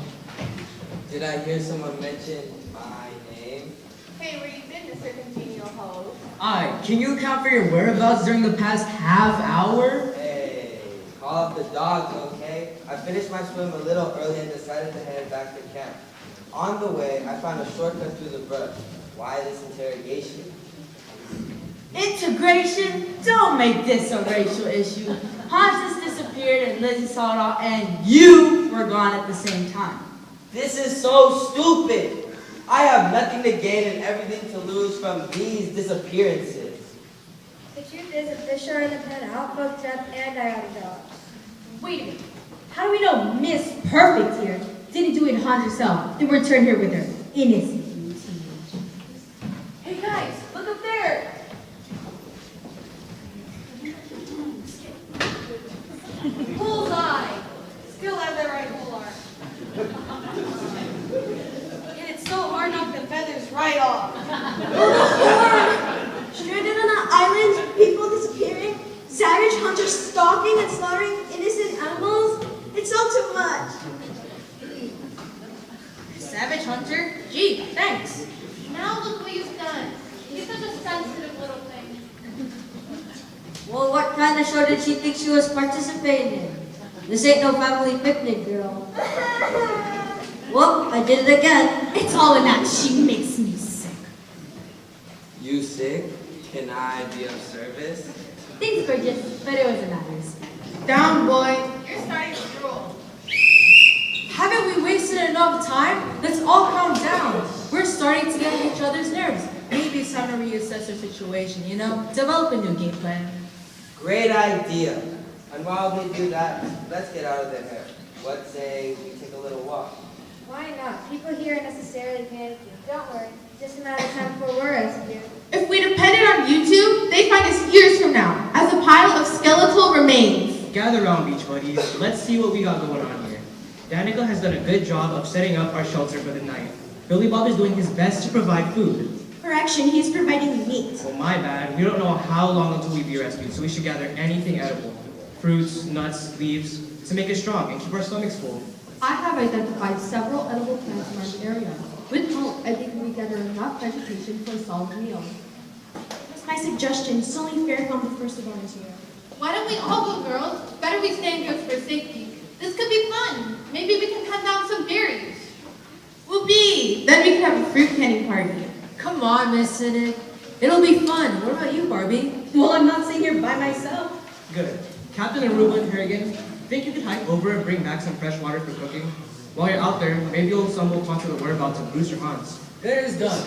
Did I hear someone mention my name? Hey, where you been, Mr. Congenial Host? Can you account for your whereabouts during the past half hour? Hey, call up the dogs, okay? I finished my swim a little early and decided to head back to camp. On the way, I found a shortcut through the brush. Why this interrogation? Integration? Don't make this a racial issue. Hans just disappeared and Lizzie saw it all, and you were gone at the same time. This is so stupid. I have nothing to gain and everything to lose from these disappearances. The truth is, if this show hadn't panned out, both Jeb and I ought to jobs. Wait a minute. How do we know Miss Perfect here didn't do it Hans herself, then return here with her innocent routine? Hey guys, look up there. Bullseye. Still have that right whole arm. And it's so hard to knock the feathers right off. Stranded on an island, people disappearing, savage hunters stalking and slaughtering innocent animals. It's all too much. Savage hunter? Gee, thanks. Now look what you've done. You're such a sensitive little thing. Well, what kind of show did she think she was participating in? This ain't no family picnic, girl. Whoop, I did it again. It's all in that she makes me sick. You sick? Can I be of service? Thanks, gorgeous, but it wasn't matters. Down, boy. You're starting to drool. Haven't we wasted enough time? Let's all calm down. We're starting to get on each other's nerves. Maybe it's time to reassess our situation, you know? Develop a new game plan. Great idea. And while we do that, let's get out of their hair. What say we take a little walk? Why not? People here are necessarily panicking. Don't worry. Just a matter of time before we're rescued. If we depended on YouTube, they'd find us years from now as a pile of skeletal remains. Gather around, beach buddies. Let's see what we got going on here. Danica has done a good job of setting up our shelter for the night. Billy Bob is doing his best to provide food. Correction, he's providing meat. Well, my bad. We don't know how long until we be rescued, so we should gather anything edible. Fruits, nuts, leaves, to make us strong and keep our stomachs full. I have identified several edible plants around the area. With help, I think we gather enough vegetation for a solid meal. That's my suggestion. It's only fair if I'm the first to volunteer. Why don't we all go, girls? Better we stay in groups for safety. This could be fun. Maybe we can cut down some berries. Whoopee! Then we can have a fruit candy party. Come on, Miss Cynic. It'll be fun. What about you, Barbie? Well, I'm not sitting here by myself. Good. Captain Aruba here again. Think you could hike over and bring back some fresh water for cooking? While you're out there, maybe you'll stumble upon the whereabouts of Bruce or Hans. Good as done.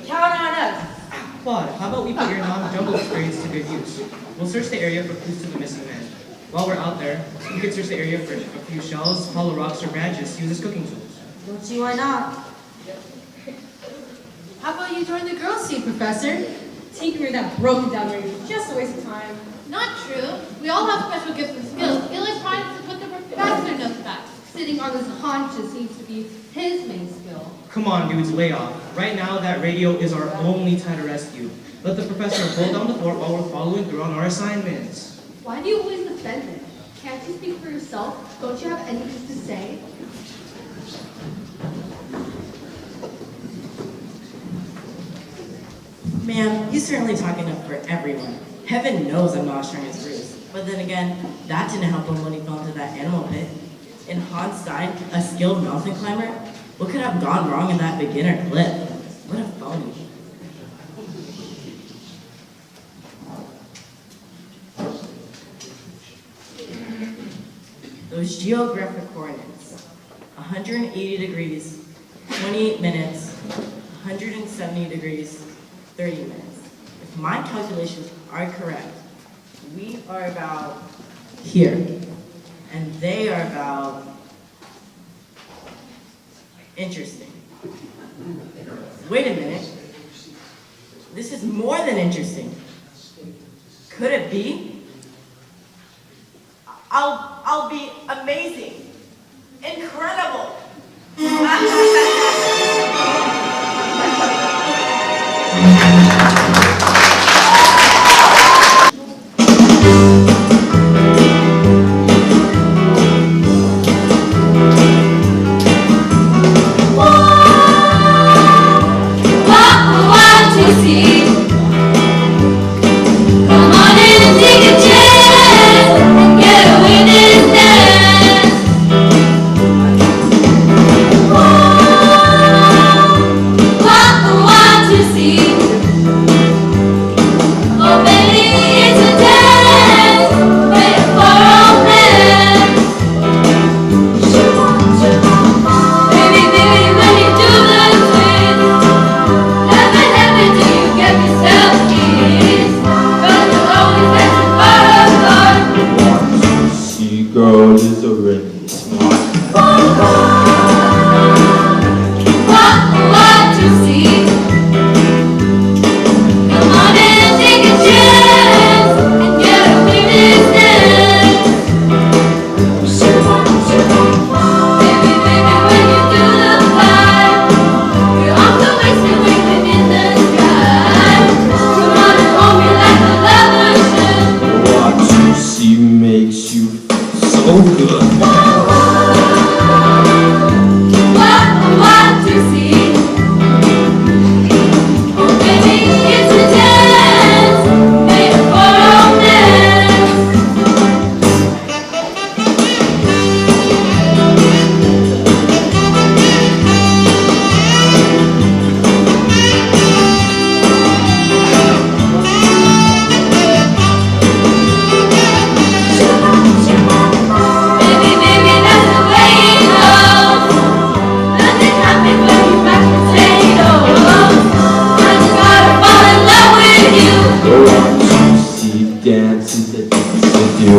Count on us. Claude, how about we put your non-jungle experience to good use? We'll search the area for clues to the missing man. While we're out there, we can search the area for a few shells, hollow rocks, or branches to use as cooking tools. Don't see why not. How about you join the girls' team, Professor? Tinkering that broken down radio is just a waste of time. Not true. We all have special gifts and skills. Illustrated what the professor knows best. Sitting on his haunches seems to be his main skill. Come on, dudes, lay off. Right now, that radio is our only time to rescue. Let the professor hold down the fort while we're following through on our assignments. Why do you always defend him? Can't you speak for yourself? Don't you have anything to say? Ma'am, you certainly talking up for everyone. Heaven knows I'm not strong as Bruce. But then again, that didn't help him when he fell into that animal pit. And Hans Stein, a skilled mountain climber? What could have gone wrong in that beginner clip? What a phony. Those geographic coordinates. 180 degrees, 28 minutes, 170 degrees, 30 minutes. If my calculations are correct, we are about here. And they are about Interesting. Wait a minute. This is more than interesting. Could it be? I'll be amazing. Incredible. What to see? Come on and take a chance and get a witness dance. What to see? Oh baby, it's a dance made for romance. Baby, baby, when you do the twist, heaven, do you get yourself kissed? But you always have to borrow. See, girl, is already smart. What to see? Come on and take a chance and get a witness dance. Baby, baby, when you do the climb, your arms are wasted waving in the sky. Come on and hold me like a lover should. What you see makes you feel so good. What to see? Oh baby, it's a dance made for romance. Baby, baby, that's the way it goes. Nothing happens when you mash potatoes. I just gotta fall in love with you. What you see dances that dance with you.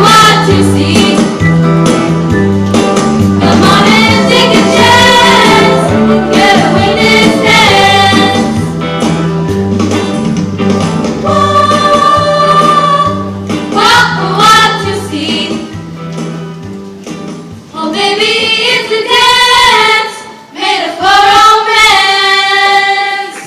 What to see? Come on and take a chance and get a witness dance. What to see? Oh baby, it's a dance made for romance.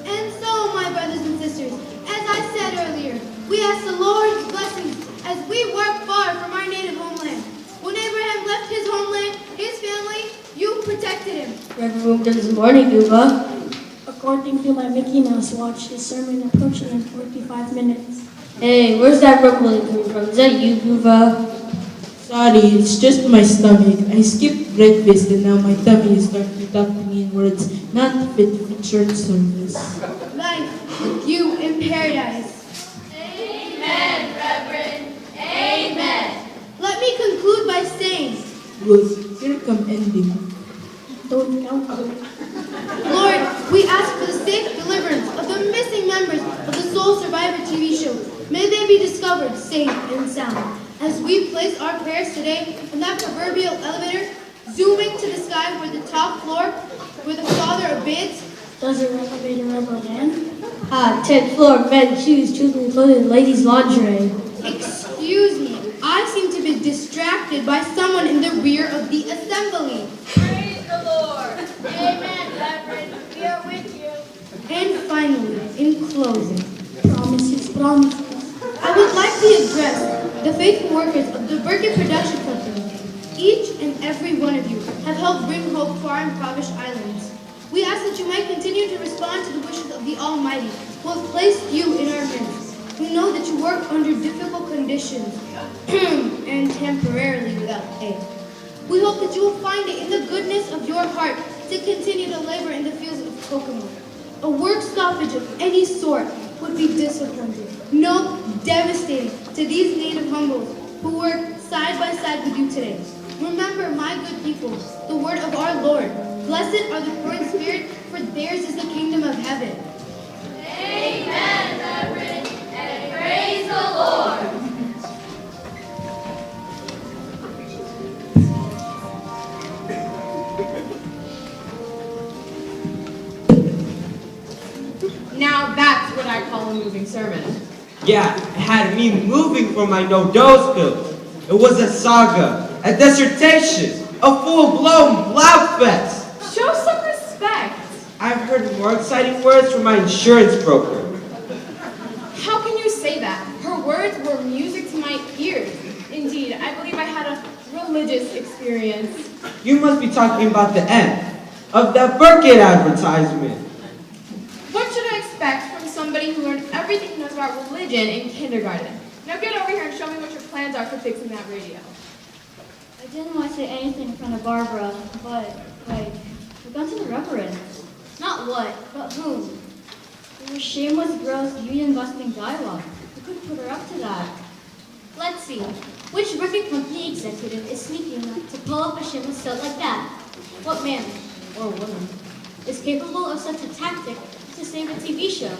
And so, my brothers and sisters, as I said earlier, we ask the Lord's blessings as we work far from our native homeland. When Abraham left his homeland, his family, you protected him. Reverend Good morning, Yuba. According to my Mickey Mouse watch, his sermon approaching in 45 minutes. Hey, where's that rumbling coming from? Is that you, Yuba? Sorry, it's just my stomach. I skipped breakfast and now my tummy is starting to talk to me in words not fit for church service. Life with you in paradise. Amen, Reverend. Amen. Let me conclude by saying, Ruth, here come ending. Don't count on it. Lord, we ask for the safe deliverance of the missing members of the Soul Survivor TV show. May they be discovered safe and sound. As we place our prayers today in that proverbial elevator, zooming to the sky where the top floor, where the Father abides. Does the elevator ever land? 10th floor, men's shoes, children's clothing, ladies' lingerie. Excuse me, I seem to be distracted by someone in the rear of the assembly. Praise the Lord. Amen, Reverend. We are with you. And finally, in closing, Promises, promises. I would like to address the faithful workers of the Burkett Production Company. Each and every one of you have helped bring hope to our impoverished islands. We ask that you might continue to respond to the wishes of the Almighty, who have placed you in our midst. We know that you work under difficult conditions and temporarily without pay. We hope that you will find it in the goodness of your heart to continue to labor in the fields of Kokomo. A work stoppage of any sort would be disappointing. No, devastating to these native humbles who work side by side with you today. Remember, my good people, the word of our Lord. Blessed are the poor in spirit, for theirs is the kingdom of heaven. Amen, Reverend, and praise the Lord. Now that's what I call a moving sermon. Yeah, it had me moving from my no-dose pills. It was a saga, a dissertation, a full-blown blab fest. Show some respect. I've heard more exciting words from my insurance broker. How can you say that? Her words were music to my ears. Indeed, I believe I had a religious experience. You must be talking about the end of that Burkett advertisement. What should I expect from somebody who learned everything he knows about religion in kindergarten? Now get over here and show me what your plans are for fixing that radio. I didn't want to say anything in front of Barbara, but, we got to the Reverend. Not what, but whom. There was shameless, gross, union-busting dialogue. We couldn't put her up to that. Let's see. Which roofing company executive is sneaky enough to pull up a shameless stunt like that? What man, or woman, is capable of such a tactic to save a TV show?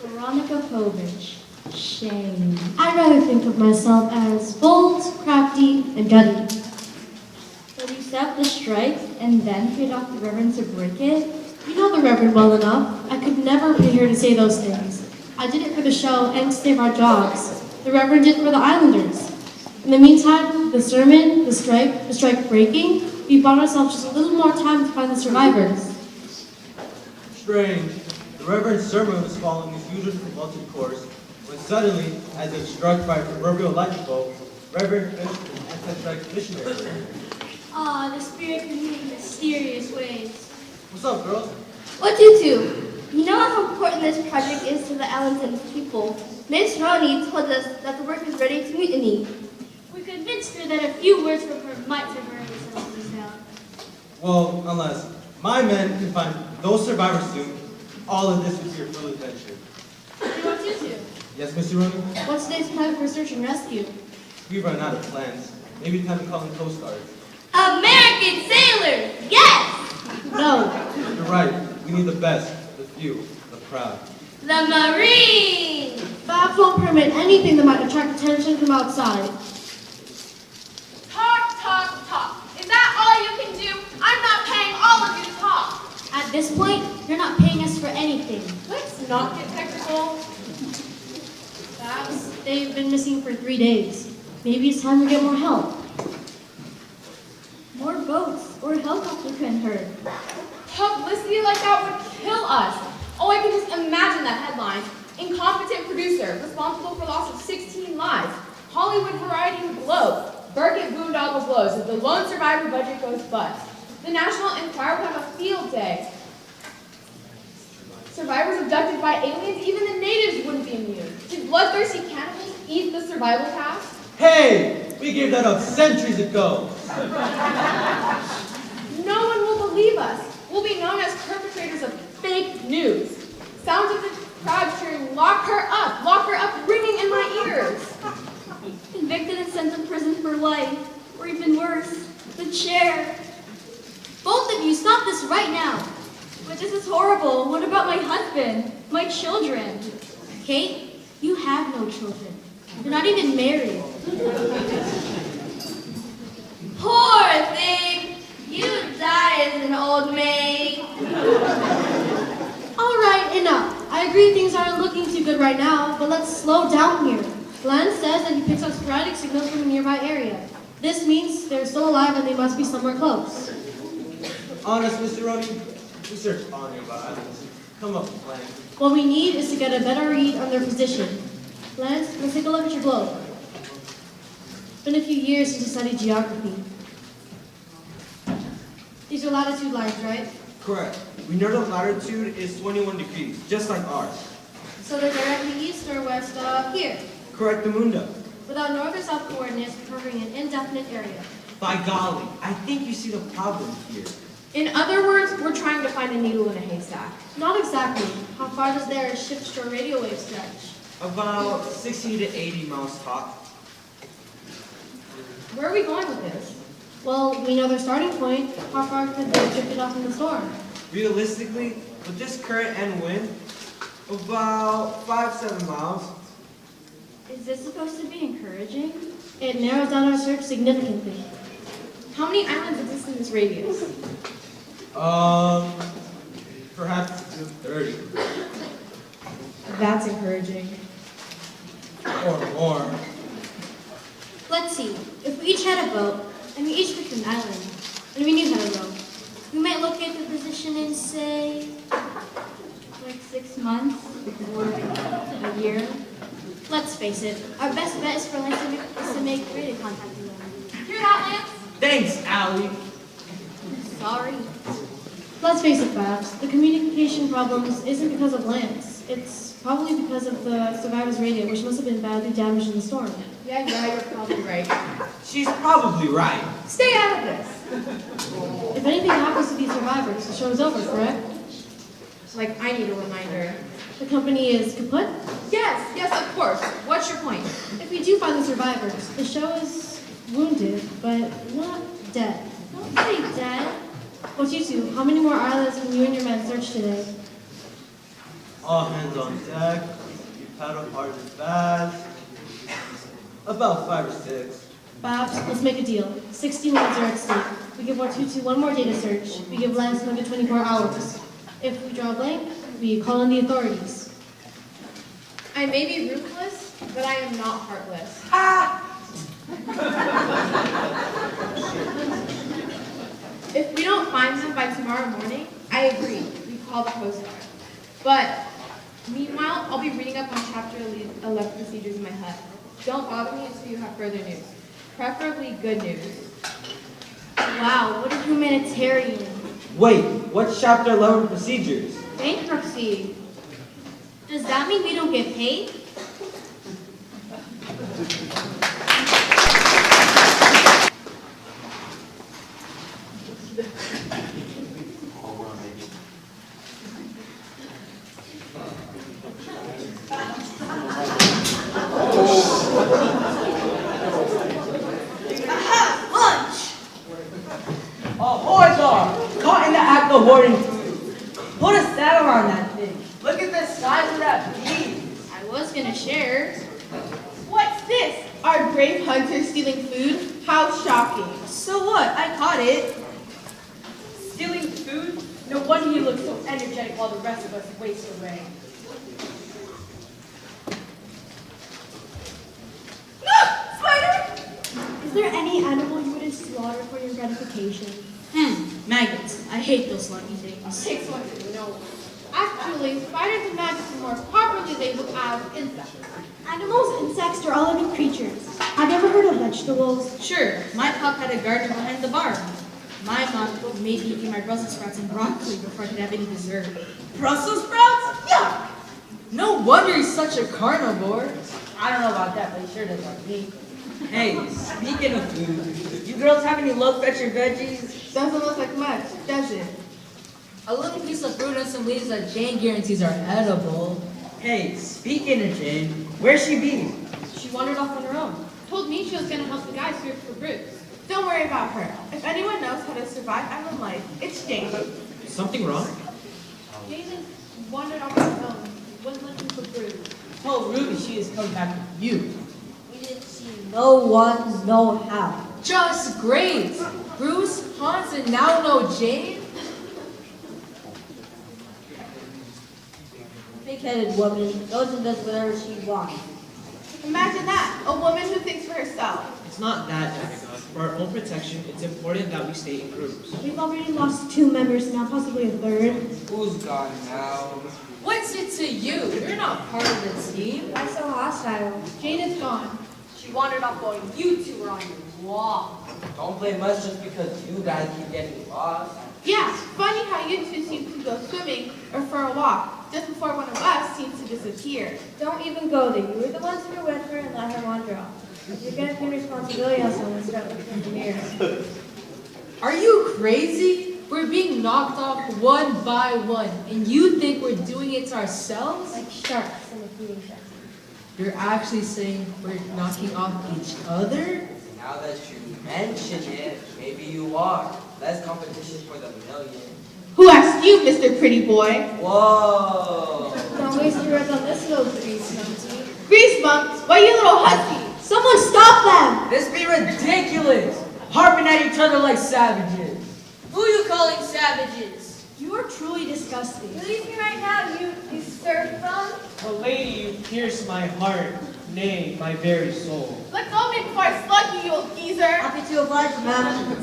Veronica Povich. Shame. I'd rather think of myself as bold, crafty, and gutty. So you set up the strike and then paid off the Reverend to break it? You know the Reverend well enough. I could never pay her to say those things. I did it for the show and to save our jobs. The Reverend did it for the Islanders. In the meantime, the sermon, the strike breaking, we bought ourselves just a little more time to find the survivors. Strange. The Reverend's sermon was following his usual promoted course, when suddenly, as if struck by a proverbial lightning bolt, Reverend finished an anti-strike missionary. Ah, the spirit can move in mysterious ways. What's up, girls? What do you do? You know how important this project is to the Allenton people. Miss Ronnie told us that the work is ready to mutiny. We convinced her that a few words from her might temporarily settle this down. Well, unless my men can find those survivors soon, all of this would be a full adventure. What do you want to do? Yes, Mr. Rooney? What's today's plan for search and rescue? We've run out of plans. Maybe time to call in Coast Guard. American sailors! Yes! No. You're right. We need the best, the few, the proud. The Marines! Babs won't permit anything that might attract attention from outside. Talk, talk, talk. Is that all you can do? I'm not paying all of you to talk. At this point, you're not paying us for anything. Let's not get technical. Babs, they've been missing for 3 days. Maybe it's time to get more help. More boats or a helicopter couldn't hurt. Publicity like that would kill us. Oh, I can just imagine that headline. Incompetent producer, responsible for loss of 16 lives. Hollywood Variety Globe. Burkett boondoggle blows as the lone survivor budget goes bust. The National Enquirer would have a field day. Survivors abducted by aliens, even the natives wouldn't be immune. Did bloodthirsty cannibals eat the survival cast? Hey! We gave that up centuries ago! No one will believe us. We'll be known as perpetrators of fake news. Sounds of the crowd cheering, lock her up, ringing in my ears. Convicted and sent to prison for life. Or even worse, the chair. Both of you, stop this right now. But this is horrible. What about my husband? My children? Kate, you have no children. You're not even married. Poor thing! You die as an old maid. All right, enough. I agree things aren't looking too good right now, but let's slow down here. Glenn says that he picks up sporadic signals from a nearby area. This means they're still alive and they must be somewhere close. Honest, Mr. Roney? We searched all nearby islands. Come up with a plan. What we need is to get a better read on their position. Lance, let's take a look at your globe. It's been a few years since you studied geography. These are latitude lines, right? Correct. We know the latitude is 21 degrees, just like ours. So they're directly east or west of here. Correct the mundo. Without north or south coordinates, covering an indefinite area. By golly, I think you see the problem here. In other words, we're trying to find a needle in a haystack. Not exactly. How far does their shift-shore radio wave stretch? About 60 to 80 miles top. Where are we going with this? Well, we know their starting point. How far could they drift off in the storm? Realistically, with this current and wind, about 5-7 miles. Is this supposed to be encouraging? It narrows down our search significantly. How many islands exist in this radius? Perhaps 30 That's encouraging. or more. Let's see. If we each had a boat, and we each picked an island, and we knew how to row, we might locate the position in, say, Like 6 months or a year? let's face it, our best bet is for Lance to make radio contact with them. Hear that, Lance? Thanks, Allie. Sorry. Let's face it, Babs. The communication problems isn't because of Lance. It's probably because of the survivor's radio, which must have been badly damaged in the storm. Yeah, you're probably right. She's probably right. Stay out of this. If anything happens to these survivors, the show is over, correct? Like, I need a reminder. The company is kaput? Yes, of course. What's your point? If we do find the survivors, the show is wounded, but not dead. Don't say dead. What you two, how many more islands can you and your men search today? All hands on deck. You paddle hard and fast. About 5 or 6. Babs, let's make a deal. 60 lives are at stake. We give our Tutu one more day to search. We give Lance another 24 hours. If we draw a blank, we call in the authorities. I may be ruthless, but I am not heartless. If we don't find them by tomorrow morning, I agree. We call the Coast Guard. But meanwhile, I'll be reading up on Chapter 11 procedures in my hut. Don't bother me until you have further news. Preferably good news. Wow, what a humanitarian. Wait, what's Chapter 11 procedures? Bankruptcy. Does that mean we don't get paid? Caught in the act of hoarding food. Put a saddle on that thing. Look at the size of that beast. I was gonna share. What's this? Our brave hunter stealing food? How shocking. So what? I caught it. Stealing food? No wonder he looks so energetic while the rest of us waste away. Ah! Spider! Is there any animal you wouldn't slaughter for your gratification? Maggots. I hate those slimy things. Takes one to know. Actually, spiders and maggots are more properly labeled as insects. Animals, insects, they're all living creatures. Have you ever heard of vegetables? Sure, my pop had a garden behind the barn. My mom made me eat my Brussels sprouts and broccoli before I could have any dessert. Brussels sprouts? Yuck! No wonder he's such a carnivore. I don't know about that, but he sure does like me. Hey, speaking of food, you girls have any low-fetcher veggies? Doesn't look like much, does it? A little piece of fruit and some leaves that Jane guarantees are edible. Hey, speaking of Jane, where's she been? She wandered off on her own. Told me she was going to help the guys search for Bruce. Don't worry about her. If anyone knows how to survive island life, it's Jane. Something wrong? Jane has wandered off on her own. Wasn't looking for Bruce. Tell Ruby she is coming back with you. We didn't see no one, no how. Just great! Bruce, Hans, and now no Jane? Big-headed woman goes and does whatever she wants. Imagine that, a woman who thinks for herself. It's not that, Danica. For our own protection, it's important that we stay in groups. We've already lost 2 members, now possibly a third. Who's gone now? What's it to you? You're not part of the team. Why so hostile? Jane is gone. She wandered off while you two were on your walk. Don't blame us just because you guys keep getting lost. Yeah, funny how you two seem to go swimming or for a walk, just before one of us seems to disappear. Don't even go there. You were the ones who were with her and let her wander off. You're gonna pin responsibility on someone who's got with engineers. Are you crazy? We're being knocked off one by one, and you think we're doing it to ourselves? Like sharks in a feeding frenzy. You're actually saying we're knocking off each other? Now Now that you mention it, maybe you are. Less competition for the million. Who asked you, Mr. Pretty Boy? Whoa! Don't waste your words on this little grease monkey. Grease bumps, why you little hussy? Someone stop them! This be ridiculous! Harping at each other like savages. Who are you calling savages? You are truly disgusting. Release me right now, you serf bum. Oh, lady, you pierce my heart, nay, my very soul. Let go of me before I slug you, you old geezer. Happy to oblige, ma'am.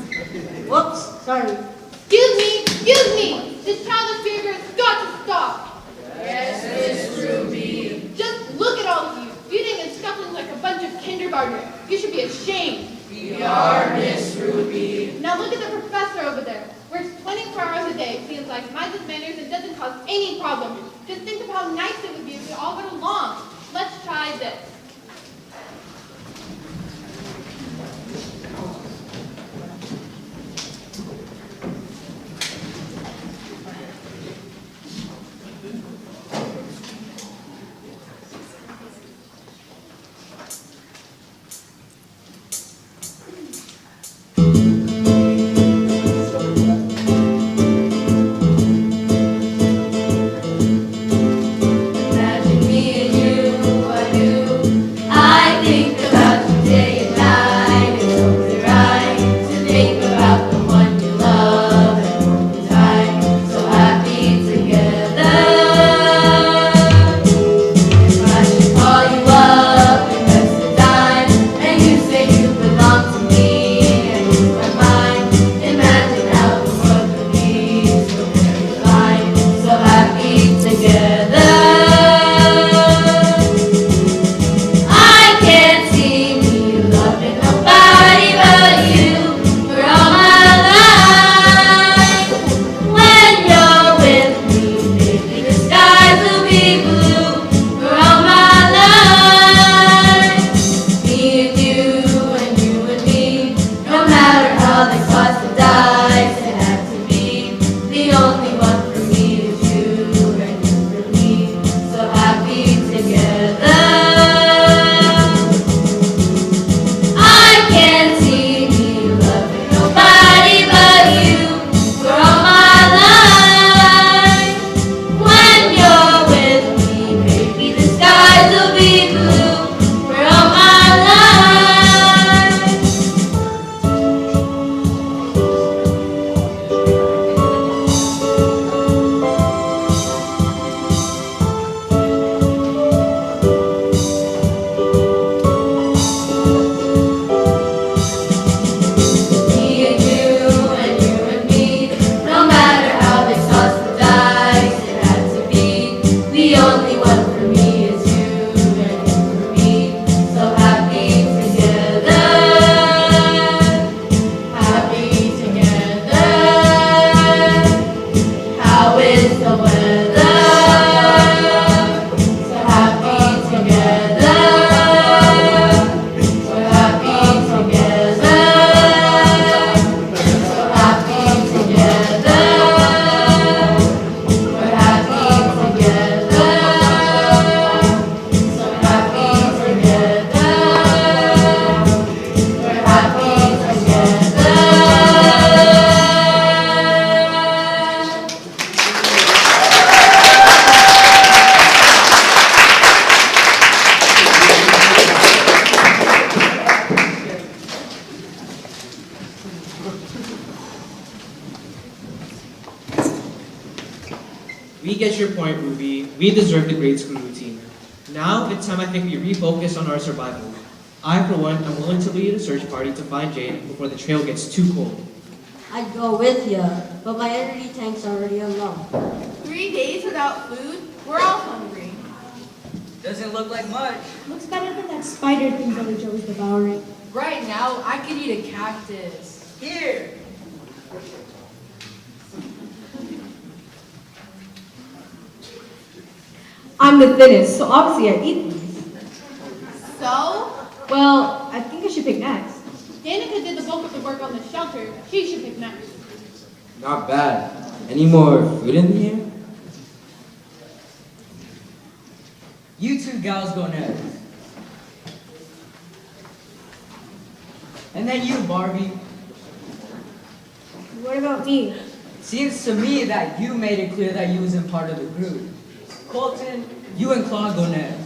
Whoops, sorry. Excuse me! This childish behavior has got to stop! Yes, Miss Ruby. Just look at all of you, feeding and scuffling like a bunch of kindergartners. You should be ashamed. We are, Miss Ruby. Now look at the professor over there. Works 24 hours a day, feels like minds and manners, and doesn't cause any problem. Just think of how nice it would be if we all got along. Let's try this. Imagine me and you, I do. I think about you day and night. It's only right to think about the one you love and hold you tight. So happy together. If I should call you up and that's the time, and you say you belong to me and lose my mind. Imagine how the world could be so very fine. So happy together. I can't see me loving nobody but you for all my life. When you're with me, baby, the skies will be blue for all my life. Me and you and me, no matter how they toss the dice, it had to be. The only one for me is you and you for me, so happy together. I can't see me loving nobody but you for all my life. When you're with me, baby, the skies will be blue for all my life. Me and you and me, no matter how they toss the dice, it had to be. The only one for me is you and you for me, so happy together. Happy together. How is the weather? So happy together. We're happy together. So happy together. We're happy together. So happy together. We're happy together. We get your point, Ruby. We deserve the grade school routine. Now it's time I think we refocus on our survival. I, for one, am willing to lead a search party to find Jane before the trail gets too cold. I'd go with ya, but my energy tank's already on low. 3 days without food? We're all hungry. Doesn't look like much. Looks better than that spider thing Billy Joe was devouring. Right now, I could eat a cactus. Here. I'm the thinnest, so obviously I eat these. So, Well, I think I should pick next. Danica did the bulk of the work on the shelter. She should pick next. Not bad. Any more food in here? You two gals go next. And then you, Barbie. What about me? Seems to me that you made it clear that you wasn't part of the group. Colton, you and Claude go next.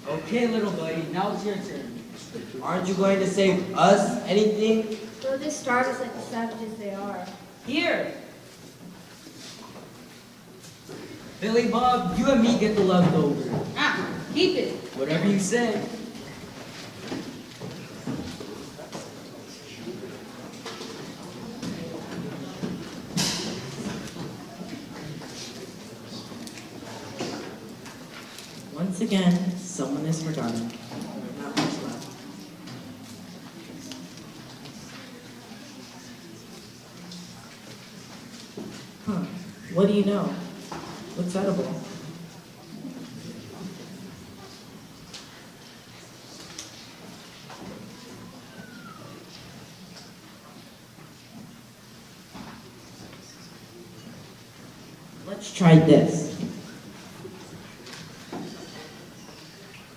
Okay, little buddy, now it's your turn. Aren't you going to save us anything? They'll just starve us like the savages they are. Here. Billy Bob, you and me get the leftovers. Ah, keep it. Whatever you say. Once again, someone is forgotten. Not much left. Huh. What do you know? What's edible? Let's try this.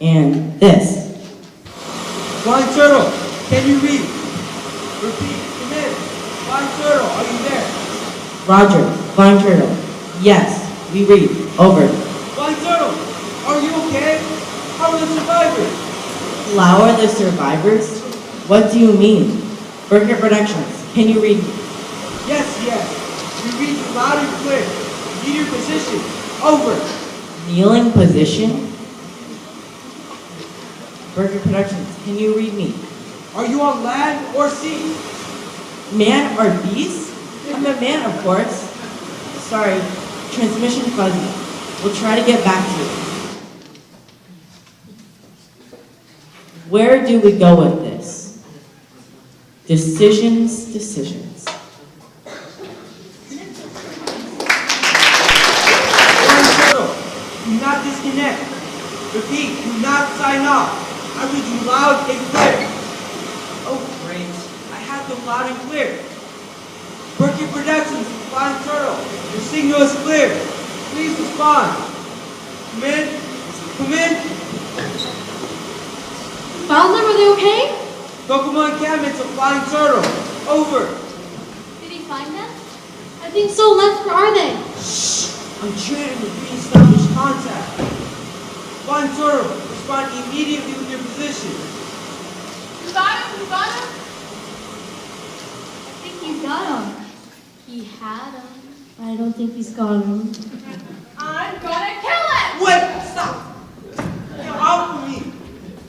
And this. Flying turtle, can you read? Repeat, come in. Flying turtle, are you there? Roger, Flying Turtle. Yes, we read. Over. Flying turtle, are you okay? How are the survivors? How are the survivors? What do you mean? Burger Productions, can you read? Yes, yes. We read you loud and clear. Need your position. Over. Kneeling position? Burger Productions, can you read me? Are you on land or sea? Man or beast? I'm a man, of course. Sorry, transmission fuzzy. We'll try to get back to you. Where do we go with this? Decisions, decisions. Flying turtle, do not disconnect. Repeat, do not sign off. I read you loud and clear. Oh, great. I have them loud and clear. Berkey Productions, Flying Turtle, your signal is clear. Please respond. Come in. Come in. Found them? Are they okay? Kokomo encampment to Flying Turtle. Over. Did he find them? I think so. Where are they? Shh. I'm trying to reestablish contact. Flying Turtle, respond immediately with your position. You got him? You got him? I think he's got them. He had them. I don't think he's got them. I'm gonna kill him! Wait! Stop! Get off of me!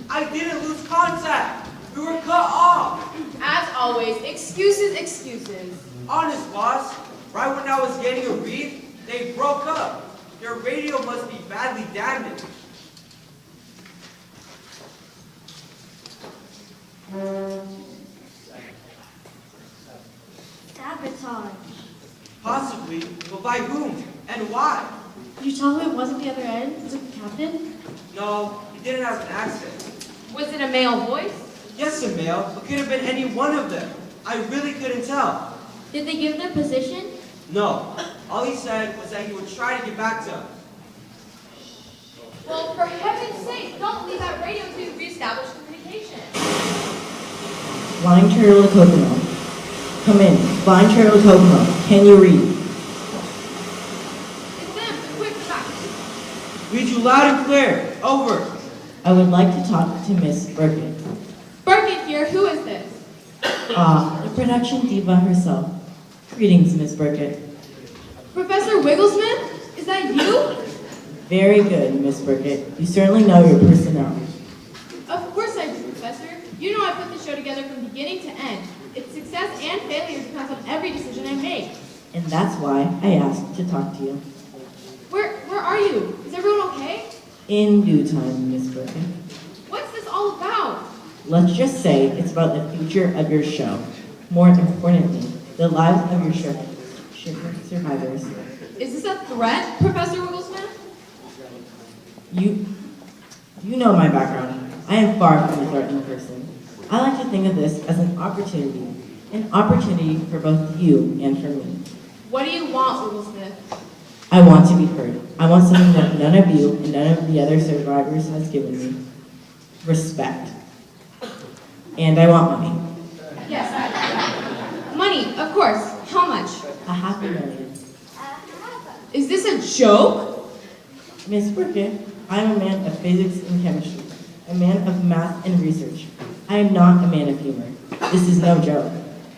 I didn't lose contact. We were cut off. As always, excuses, excuses. Honest, boss. Right when I was getting a read, they broke up. Their radio must be badly damaged. Sabotage. Possibly, but by whom and why? You tell me it wasn't the other end? Was it the captain? No, he didn't have an accent. Was it a male voice? Yes, a male, but could have been any one of them. I really couldn't tell. Did they give their position? No, all he said was that he would try to get back to us. Well, for heaven's sake, don't leave that radio until you reestablish communication. Flying Turtle to Kokomo. Come in. Flying Turtle to Kokomo. Can you read? It's them. Quick, back. Read you loud and clear. Over. I would like to talk to Miss Burkett. Burkett here. Who is this? The production diva herself. Greetings, Miss Burkett. Professor Wigglesmith? Is that you? Very good, Miss Burkett. You certainly know your personnel. Of course I do, Professor. You know I put the show together from beginning to end. Its success and failure depends on every decision I make. And that's why I asked to talk to you. Where are you? Is everyone okay? In due time, Miss Burkett. What's this all about? Let's just say it's about the future of your show. More importantly, the lives of your shipwreck survivors. Is this a threat, Professor Wigglesmith? You know my background. I am far from a threatening person. I like to think of this as an opportunity for both you and for me. What do you want, Wigglesmith? I want to be heard. I want something that none of you and none of the other survivors has given me. Respect. And I want money. Yes. Money, of course. How much? $500,000. Is this a joke? Miss Burkett, I am a man of physics and chemistry, a man of math and research. I am not a man of humor. This is no joke.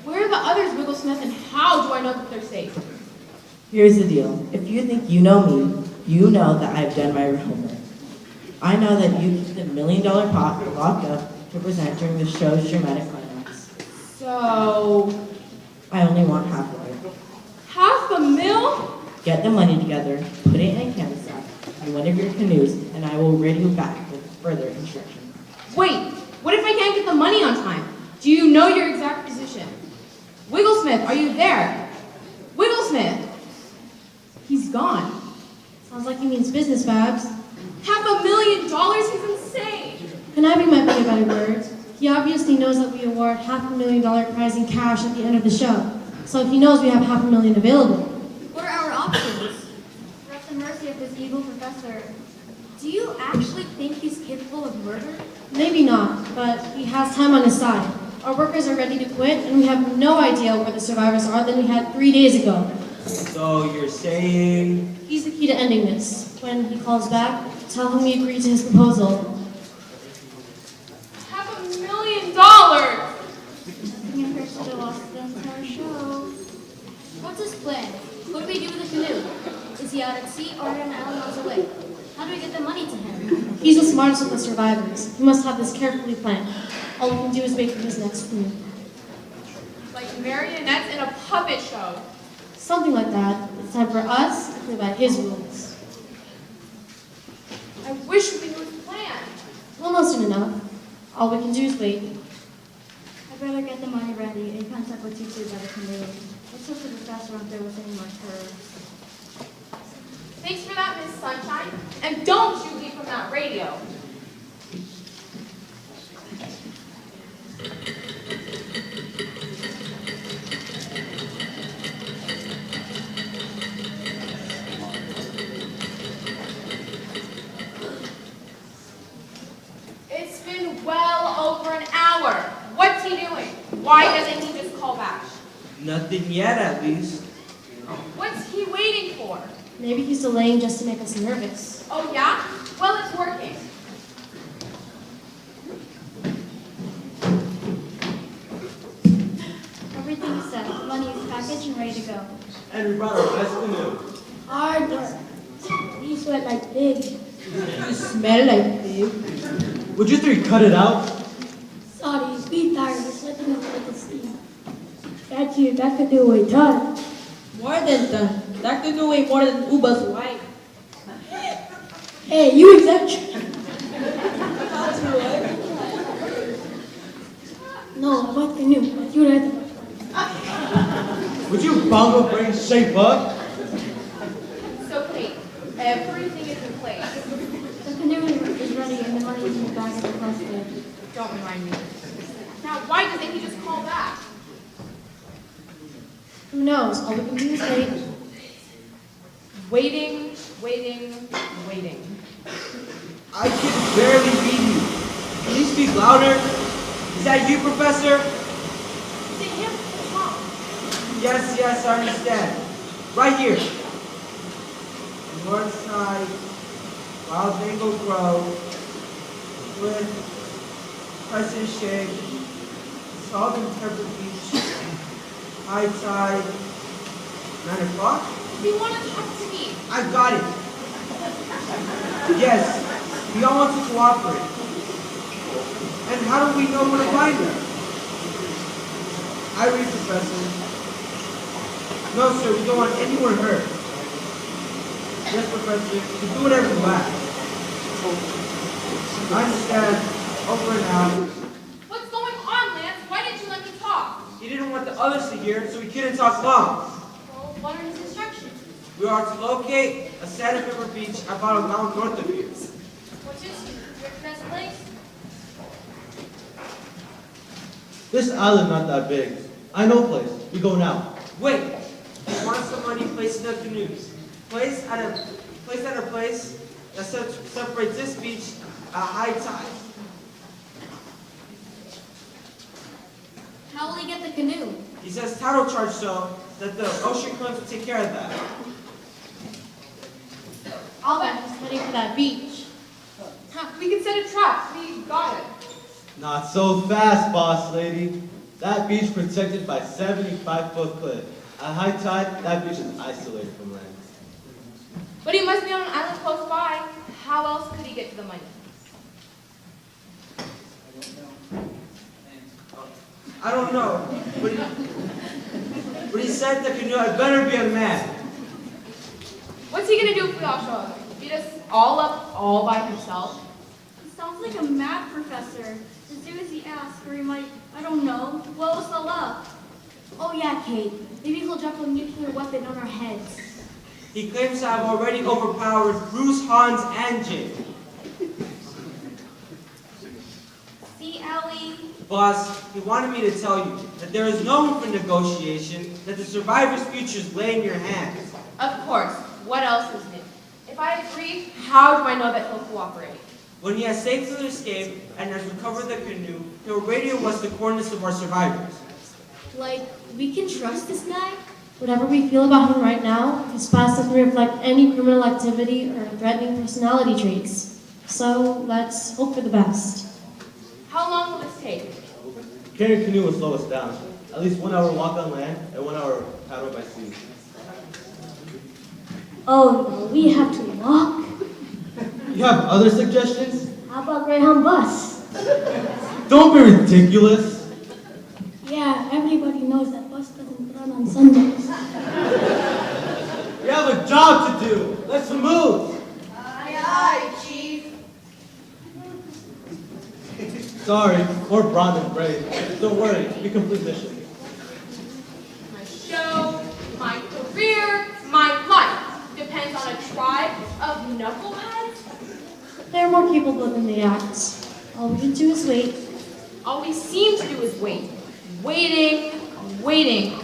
Where are the others, Wigglesmith, and how do I know that they're safe? Here's the deal. If you think you know me, you know that I've done my homework. I know that you keep the $1 million pot locked up to present during the show's dramatic climax. So, I only want half of it. $500,000? Get the money together, put it in a canvas sack, in one of your canoes, and I will radio back with further instructions. Wait, what if I can't get the money on time? Do you know your exact position? Wigglesmith, are you there? Wigglesmith! He's gone. Sounds like he means business, Babs. $500,000? He's insane! Conniving might be a better word. He obviously knows that we award $500,000 prize in cash at the end of the show. So he knows we have $500,000 available. What are our options? We're at the mercy of this evil professor. Do you actually think he's capable of murder? Maybe not, but he has time on his side. Our workers are ready to quit, and we have no idea where the survivors are than we had 3 days ago. So you're saying... He's the key to ending this. When he calls back, tell him we agreed to his proposal. $500,000! Nothing appears to have lost the entire show. What's his plan? What do we do with the canoe? Is he out at sea or an island miles away? How do we get the money to him? He's the smartest of the survivors. He must have this carefully planned. All we can do is wait for his next move. Like marionettes in a puppet show. Something like that. It's time for us to play by his rules. I wish we knew his plan. We'll know soon enough. All we can do is wait. I'd rather get the money ready and contact with you two by the canoe. Let's hope the professor won't there with any more curves. Thanks for that, Miss Sunshine. And don't you leave from that radio. It's been well over an hour. What's he doing? Why doesn't he just call back? Nothing yet, at least. What's he waiting for? Maybe he's delaying just to make us nervous. Oh, yeah? Well, it's working. Everything is set. The money is packaged and ready to go. And we brought our best canoe. Hard work. You sweat like pigs. You smell like pig. Would you three cut it out? Sorry, be tired of sweating up like a steam. That's you, that could do a ton. More than that. That could do way more than Uba's wife. Hey, you exaggerate. No, what canoe? But you ready? Would you bungle brain shape up? So, Kate, everything is in place. The canoe is ready and the money is in the bag at the posted. Don't remind me. Now, why doesn't he just call back? Who knows? All we can do is wait. Waiting, waiting, waiting. I can barely read you. Can you speak louder? Is that you, Professor? Is it him? Tom? Yes, I understand. Right here. North side, wild mango grove, with crescent shape, salt and pepper beach, high tide, 9 o'clock? He wanted to talk to me. I got it. Yes, we all want to cooperate. And how do we know where to find them? I read, Professor. No, sir, we don't want anyone hurt. Yes, Professor, you can do whatever you like. I understand. Over and out. What's going on, Lance? Why didn't you let me talk? He didn't want the others to hear, so he couldn't talk long. Well, what are his instructions? We are to locate a sand and pepper beach about a mile north of here. What is your best place? This island not that big. I know a place. We go now. Wait! He wants the money placed in the canoes. Placed at a placed at a place that separates this beach at high tide. How will he get the canoe? He says title charge so that the ocean currents will take care of that. Albert is heading for that beach. We can set a trap. We got it. Not so fast, boss lady. That beach protected by 75-foot cliff. At high tide, that beach is isolated from land. But he must be on an island close by. How else could he get to the money? I don't know, but he said the canoe had better be a man. What's he gonna do if we all show up? Beat us all up all by himself? He sounds like a math professor. As soon as he asks, or he might, I don't know, blow us all up. Oh yeah, Kate. Maybe he'll drop a nuclear weapon on our heads. He claims to have already overpowered Bruce, Hans, and Jake. See, Ellie? Boss, he wanted me to tell you that there is no room for negotiation, that the survivors' futures lay in your hands. Of course. What else is new? If I agree, how do I know that he'll cooperate? When he has safely escaped and has recovered the canoe, he'll radio us the coordinates of our survivors. Like, we can trust this guy? Whatever we feel about him right now, his past doesn't reflect any criminal activity or threatening personality traits. So, let's hope for the best. How long will this take? Carrying a canoe will slow us down. At least 1 hour walk on land and 1 hour paddle by sea. Oh no, we have to walk? You have other suggestions? How about Greyhound bus? Don't be ridiculous. Yeah, everybody knows that bus doesn't run on Sundays. We have a job to do. Let's move. Aye, aye, Chief. Sorry, more brawn than brave. Don't worry, we complete mission. My show, my career, my life depends on a tribe of knuckleheads? They're more capable than they act. All we can do is wait. All we seem to do is wait. Waiting, waiting.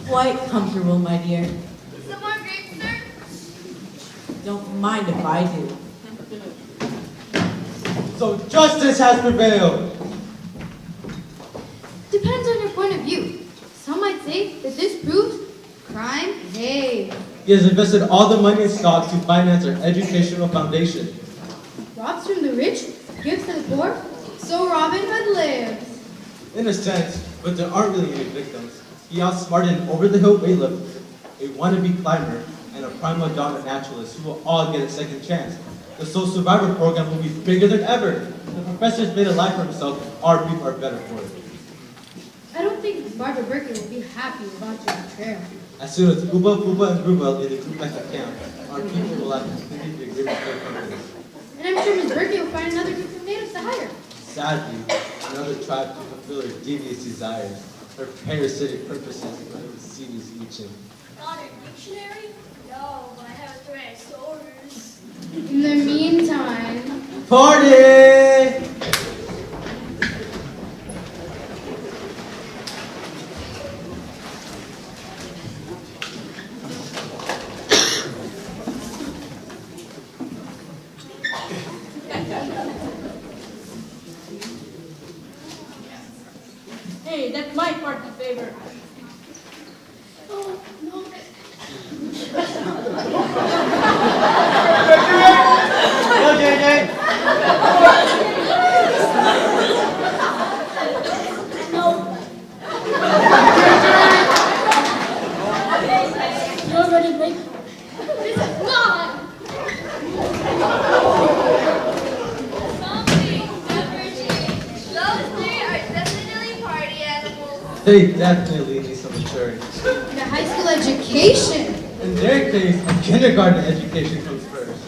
Quite comfortable, my dear. Some more grapes, sir? Don't mind if I do. So justice has prevailed. Depends on your point of view. Some might say that this proves crime pays. He has invested all the money in stock to finance our educational foundation. Robs from the rich, gives to the poor, so Robin Hood lives. In a sense, but there aren't really any victims. He outsmarted an over-the-hill weightlifter, a wannabe climber, and a prima donna naturalist who will all get a second chance. The Soul Survivor program will be bigger than ever. The professor's made a life for himself. Our people are better for it. I don't think Barbara Berkeley will be happy about your betrayal. As soon as Uba, Puba, and Gruba lead the group back to camp, our people will have completed the agreement with their companies. And I'm sure Miss Berkeley will find another group of natives to hire. Sadly, another tribe to fulfill her devious desires. Her parasitic purposes are C's reaching. Got a dictionary? No, but I have a Tyrannosaurus. In the meantime... Party! Hey, that's my party favor. Oh, no. Go, JJ! You're ready, Blake? This is not! Something never changed. Those three are definitely party animals. They definitely need some maturing. The high school education. In their case, a kindergarten education comes first.